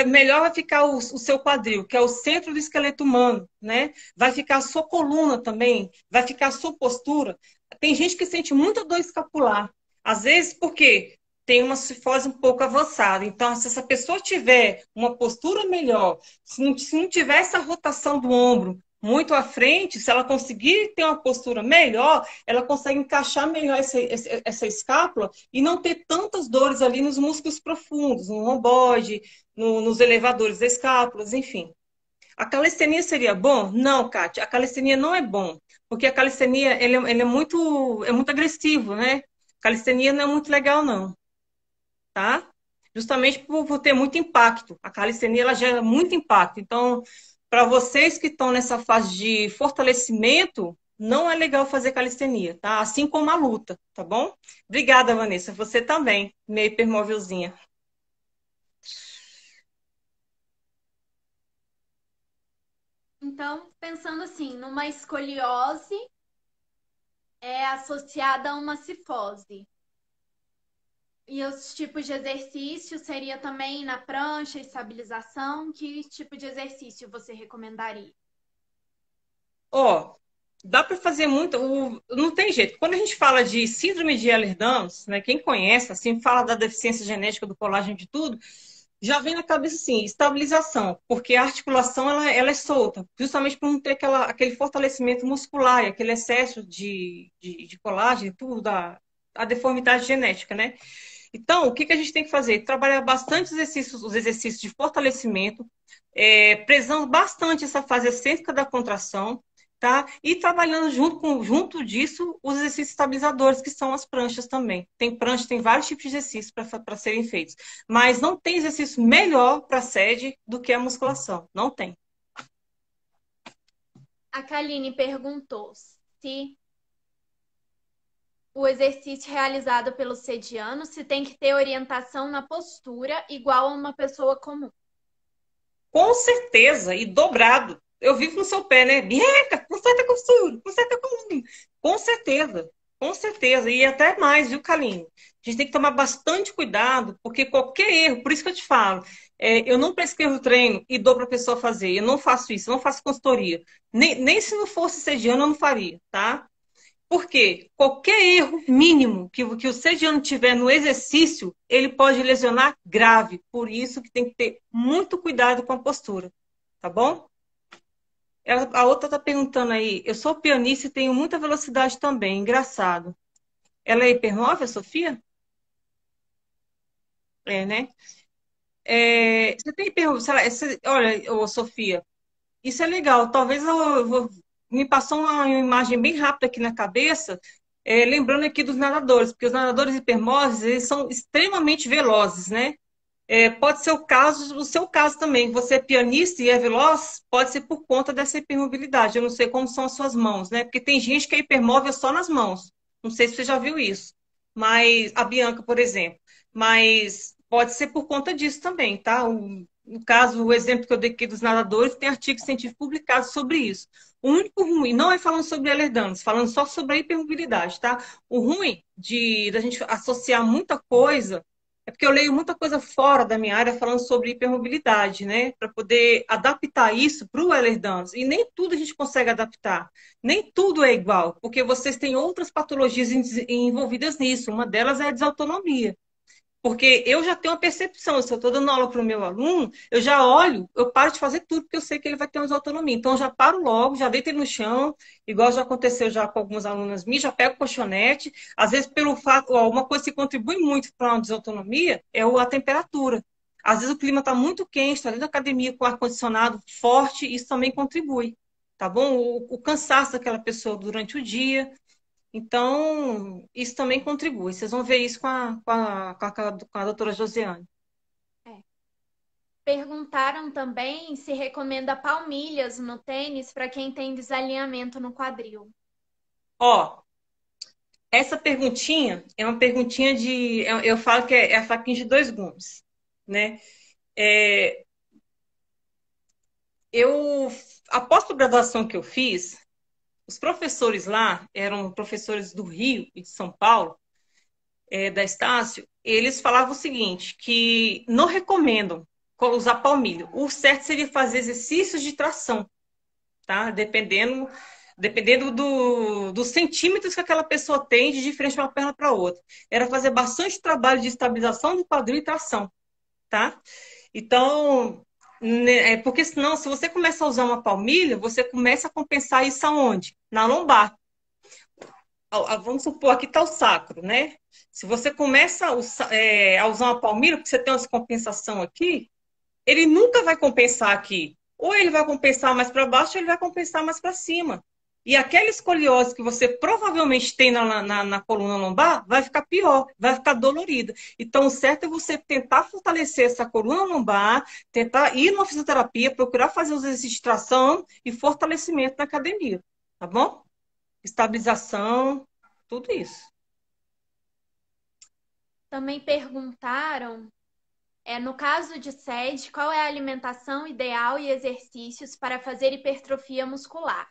melhor vai ficar o seu quadril, que é o centro do esqueleto humano, né? Vai ficar a sua coluna também, vai ficar a sua postura. Tem gente que sente muita dor escapular. Às vezes, por quê? tem uma cifose um pouco avançada. Então, se essa pessoa tiver uma postura melhor, se não tiver essa rotação do ombro muito à frente, se ela conseguir ter uma postura melhor, ela consegue encaixar melhor essa escápula e não ter tantas dores ali nos músculos profundos, no romboide, nos elevadores da escápula, enfim. A calistenia seria bom? Não, Kátia, a calistenia não é bom, porque a calistenia ele é muito agressivo, né? Calistenia não é muito legal, não, tá? Justamente por ter muito impacto. A calistenia ela gera muito impacto. Então, para vocês que estão nessa fase de fortalecimento, não é legal fazer calistenia, tá? Assim como a luta, tá bom? Obrigada, Vanessa. Você também, meio hipermóvelzinha. Então, pensando assim, numa escoliose é associada a uma cifose. E os tipos de exercício seria também na prancha, estabilização. Que tipo de exercício você recomendaria? Ó, dá para fazer muito. Não tem jeito. Quando a gente fala de síndrome de Ehlers-Danlos, né, quem conhece, assim, fala da deficiência genética do colágeno de tudo, já vem na cabeça assim, estabilização, porque a articulação ela é solta, justamente por não ter aquele fortalecimento muscular e aquele excesso de colágeno e tudo, a deformidade genética, né? Então, o que que a gente tem que fazer? Trabalhar bastante os exercícios de fortalecimento, prezando bastante essa fase excêntrica da contração, tá? E trabalhando junto disso os exercícios estabilizadores, que são as pranchas também. Tem prancha, tem vários tipos de exercícios para serem feitos. Mas não tem exercício melhor para a sede do que a musculação. Não tem. A Kaline perguntou se o exercício realizado pelo sediano se tem que ter orientação na postura igual a uma pessoa comum. Com certeza, e dobrado. Eu vivo no seu pé, né? Bianca, conserta a costura, conserta a coluna. Com certeza, com certeza. E até mais, viu, Kaline? A gente tem que tomar bastante cuidado, porque qualquer erro, por isso que eu te falo, eu não prescrevo treino e dou para a pessoa fazer. Eu não faço isso, eu não faço consultoria. Nem se não fosse sediano, eu não faria, tá? Porque qualquer erro mínimo que o sediano tiver no exercício, ele pode lesionar grave. Por isso que tem que ter muito cuidado com a postura, tá bom? A outra está perguntando aí, eu sou pianista e tenho muita velocidade também, engraçado. Ela é hipermóvel, Sofia? É, né? Você tem hipermóvel, olha, ô, Sofia, isso é legal. Talvez me passou uma imagem bem rápida aqui na cabeça, lembrando aqui dos nadadores, porque os nadadores hipermóveis, eles são extremamente velozes, né? Pode ser o seu caso também. Você é pianista e é veloz, pode ser por conta dessa hipermobilidade. Eu não sei como são as suas mãos, né? Porque tem gente que é hipermóvel só nas mãos. Não sei se você já viu isso. Mas a Bianca, por exemplo. Mas pode ser por conta disso também, tá? No caso, o exemplo que eu dei aqui dos nadadores, tem artigos científicos publicados sobre isso. O único ruim, não é falando sobre Ehlers-Danlos, falando só sobre a hipermobilidade, tá? O ruim da gente associar muita coisa é porque eu leio muita coisa fora da minha área falando sobre hipermobilidade, né? Para poder adaptar isso para o Ehlers-Danlos. E nem tudo a gente consegue adaptar. Nem tudo é igual, porque vocês têm outras patologias envolvidas nisso. Uma delas é a desautonomia. Porque eu já tenho uma percepção, se eu estou dando aula para o meu aluno, eu já olho, eu paro de fazer tudo, porque eu sei que ele vai ter uma autonomia. Então, eu já paro logo, já deito ele no chão, igual já aconteceu já com algumas alunas minhas, já pego o colchonete. Às vezes, pelo fato, ó, uma coisa que contribui muito para uma desautonomia é a temperatura. Às vezes o clima está muito quente, está dentro da academia com ar-condicionado forte, isso também contribui, tá bom? O cansaço daquela pessoa durante o dia. Então, isso também contribui. Vocês vão ver isso com a doutora Josiane. É. Perguntaram também se recomenda palmilhas no tênis para quem tem desalinhamento no quadril. Ó, essa perguntinha é uma perguntinha de. Eu falo que é a faquinha de dois gumes, né? É, a pós-graduação que eu fiz, os professores lá eram professores do Rio e de São Paulo, da Estácio, eles falavam o seguinte, que não recomendam usar palmilha. O certo seria fazer exercícios de tração, tá? Dependendo dependendo dos centímetros que aquela pessoa tem de diferença de uma perna para outra. Era fazer bastante trabalho de estabilização do quadril e tração, tá? Então, né, porque senão, se você começa a usar uma palmilha, você começa a compensar isso aonde? Na lombar. Vamos supor, aqui está o sacro, né? Se você começa a usar uma palmilha, porque você tem uma compensação aqui, ele nunca vai compensar aqui. Ou ele vai compensar mais para baixo, ou ele vai compensar mais para cima. E aquela escoliose que você provavelmente tem na coluna lombar vai ficar pior, vai ficar dolorida. Então, o certo é você tentar fortalecer essa coluna lombar, tentar ir numa fisioterapia, procurar fazer os exercícios de tração e fortalecimento na academia, tá bom? Estabilização, tudo isso. Também perguntaram, no caso de SED, qual é a alimentação ideal e exercícios para fazer hipertrofia muscular?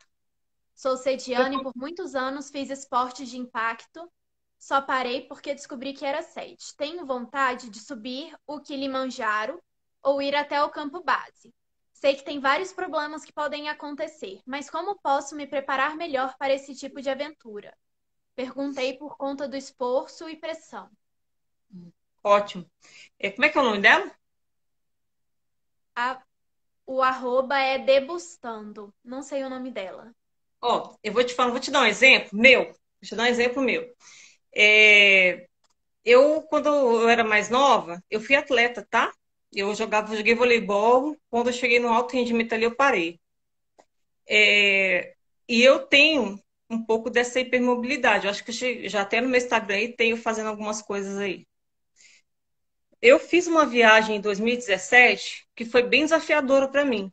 Sou sediana e por muitos anos fiz esportes de impacto, só parei porque descobri que era SED. Tenho vontade de subir o Kilimanjaro ou ir até o campo base. Sei que tem vários problemas que podem acontecer, mas como posso me preparar melhor para esse tipo de aventura? Perguntei por conta do esforço e pressão. Ótimo. Como é que é o nome dela? O arroba é debustando. Não sei o nome dela. Ó, eu vou te falar, vou te dar um exemplo meu. Vou te dar um exemplo meu. Quando eu era mais nova, eu fui atleta, tá? Joguei voleibol. Quando eu cheguei no alto rendimento ali, eu parei. E eu tenho um pouco dessa hipermobilidade. Eu acho que já até no meu Instagram aí tenho fazendo algumas coisas aí. Eu fiz uma viagem em 2017 que foi bem desafiadora para mim.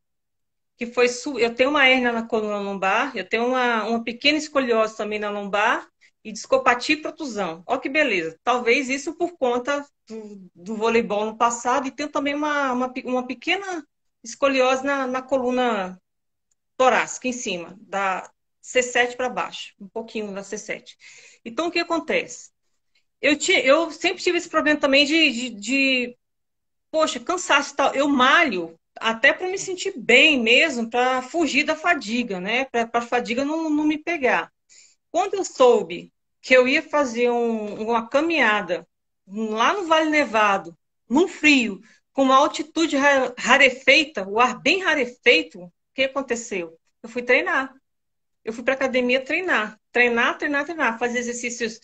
Eu tenho uma hérnia na coluna lombar, eu tenho uma pequena escoliose também na lombar e discopatia e protusão. Olha que beleza. Talvez isso por conta do voleibol no passado e tenho também uma pequena escoliose na coluna torácica em cima, da C7 para baixo, um pouquinho da C7. Então, o que acontece? Eu sempre tive esse problema também poxa, cansaço e tal. Eu malho até para me sentir bem mesmo, para fugir da fadiga, né? Para a fadiga não me pegar. Quando eu soube que eu ia fazer uma caminhada lá no Vale Nevado, num frio, com uma altitude rarefeita, o ar bem rarefeito, o que aconteceu? Eu fui treinar. Eu fui para academia treinar. Treinar, fazer exercícios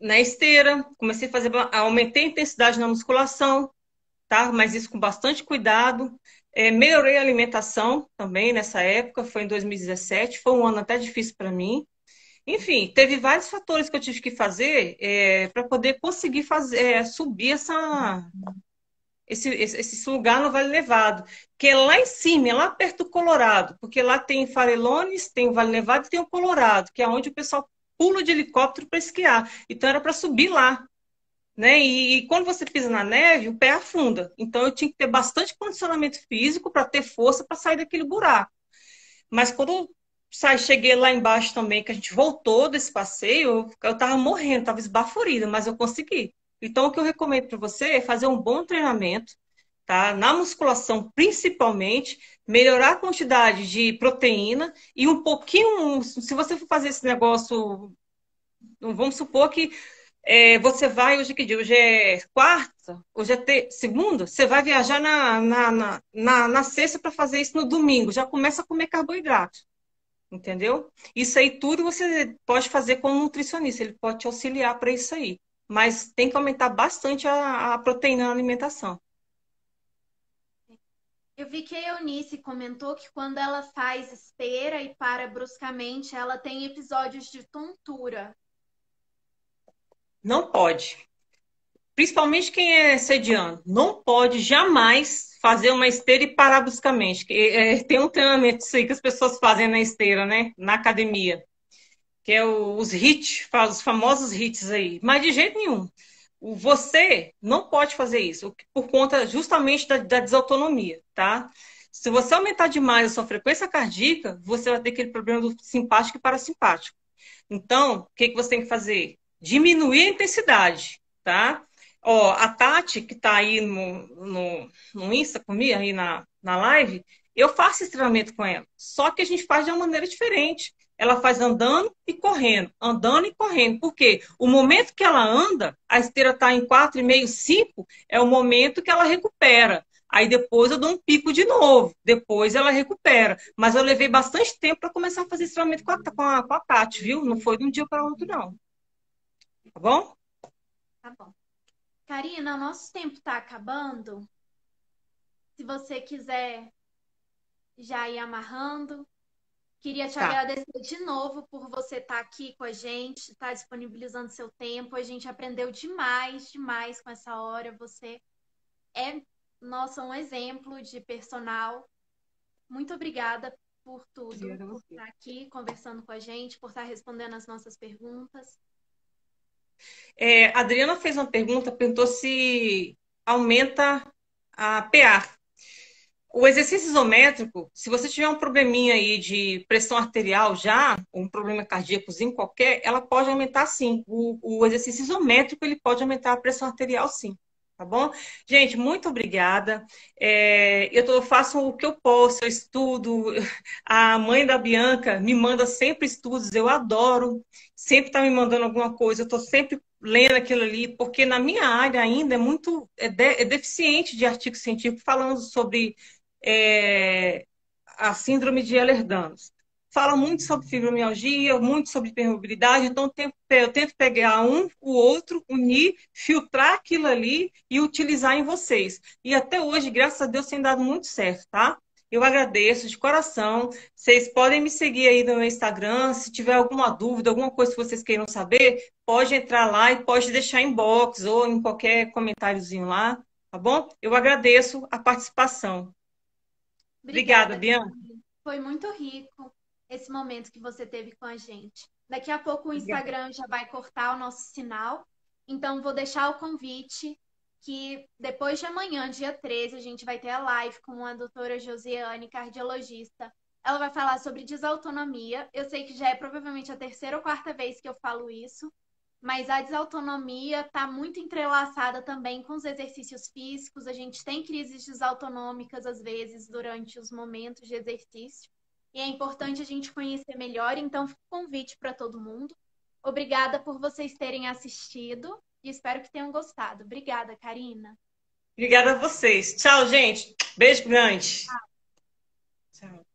na esteira, comecei a fazer, aumentei a intensidade na musculação, tá? Mas isso com bastante cuidado. Melhorei a alimentação também nessa época, foi em 2017, foi um ano até difícil para mim. Enfim, teve vários fatores que eu tive que fazer para poder conseguir subir esse lugar no Vale Nevado, que é lá em cima, é lá perto do Colorado, porque lá tem Farellones, tem o Vale Nevado e tem o Colorado, que é onde o pessoal pula de helicóptero para esquiar. Então era para subir lá, né? E quando você pisa na neve, o pé afunda. Então eu tinha que ter bastante condicionamento físico para ter força para sair daquele buraco. Mas quando eu cheguei lá embaixo também, que a gente voltou desse passeio, eu tava morrendo, tava esbaforida, mas eu consegui. Então o que eu recomendo para você é fazer um bom treinamento, tá? Na musculação principalmente, melhorar a quantidade de proteína e um pouquinho, se você for fazer esse negócio, vamos supor que você vai, hoje que dia? Hoje é quarta, hoje é segunda, você vai viajar na sexta para fazer isso no domingo, já começa a comer carboidrato, entendeu? Isso aí tudo você pode fazer com um nutricionista, ele pode te auxiliar para isso aí. Mas tem que aumentar bastante a proteína na alimentação. Eu vi que a Eunice comentou que quando ela faz esteira e para bruscamente, ela tem episódios de tontura. Não pode. Principalmente quem é sediano, não pode jamais fazer uma esteira e parar bruscamente. Tem um treinamento isso aí que as pessoas fazem na esteira, né? Na academia, que é os hits, os famosos hits aí. Mas de jeito nenhum. Você não pode fazer isso, por conta justamente da desautonomia, tá? Se você aumentar demais a sua frequência cardíaca, você vai ter aquele problema do simpático e parasimpático. Então, o que você tem que fazer? Diminuir a intensidade, tá? Ó, a Tati, que está aí no Insta comigo, aí na live, Eu faço esse treinamento com ela, só que a gente faz de uma maneira diferente. Ela faz andando e correndo, andando e correndo. Por quê? O momento que ela anda, a esteira está em 4,5, 5, é o momento que ela recupera. Aí depois eu dou um pico de novo, depois ela recupera. Mas eu levei bastante tempo para começar a fazer esse treinamento com a Tati, viu? Não foi de um dia para outro, não. Tá bom? Tá bom. Karina, o nosso tempo está acabando. Se você quiser já ir amarrando, queria te Tá. agradecer de novo por você estar aqui com a gente, estar disponibilizando seu tempo. A gente aprendeu demais, demais com essa hora. Você é, nossa, um exemplo de personal. Muito obrigada por tudo, Obrigada a por você. estar aqui conversando com a gente, por estar respondendo as nossas perguntas. A Adriana fez uma pergunta, perguntou se aumenta a PA. O exercício isométrico, se você tiver um probleminha aí de pressão arterial já, ou um problema cardíacozinho qualquer, ela pode aumentar sim. O exercício isométrico, ele pode aumentar a pressão arterial sim. Tá bom? Gente, muito obrigada. Eu faço o que eu posso, eu estudo. A mãe da Bianca me manda sempre estudos, eu adoro. Sempre está me mandando alguma coisa, eu estou sempre lendo aquilo ali, porque na minha área ainda é deficiente de artigo científico falando sobre a síndrome de Ehlers-Danlos. Fala muito sobre fibromialgia, muito sobre permeabilidade, então eu tento pegar o outro, unir, filtrar aquilo ali e utilizar em vocês. E até hoje, graças a Deus, tem dado muito certo, tá? Eu agradeço de coração. Vocês podem me seguir aí no meu Instagram. Se tiver alguma dúvida, alguma coisa que vocês queiram saber, pode entrar lá e pode deixar em box ou em qualquer comentáriozinho lá, tá bom? Eu agradeço a participação. Obrigada, Obrigada, Bianca. Karine. Foi muito rico esse momento que você teve com a gente. Daqui a pouco o Obrigada. Instagram já vai cortar o nosso sinal, então vou deixar o convite que depois de amanhã, dia 13, a gente vai ter a live com a doutora Josiane, cardiologista. Ela vai falar sobre desautonomia. Eu sei que já é provavelmente a terceira ou quarta vez que eu falo isso, mas a desautonomia está muito entrelaçada também com os exercícios físicos. A gente tem crises desautonômicas, às vezes, durante os momentos de exercício. E é importante a gente conhecer melhor, então fica o convite para todo mundo. Obrigada por vocês terem assistido e espero que tenham gostado. Obrigada, Karina. Obrigada a vocês. Tchau, gente. Beijo grande. Tchau.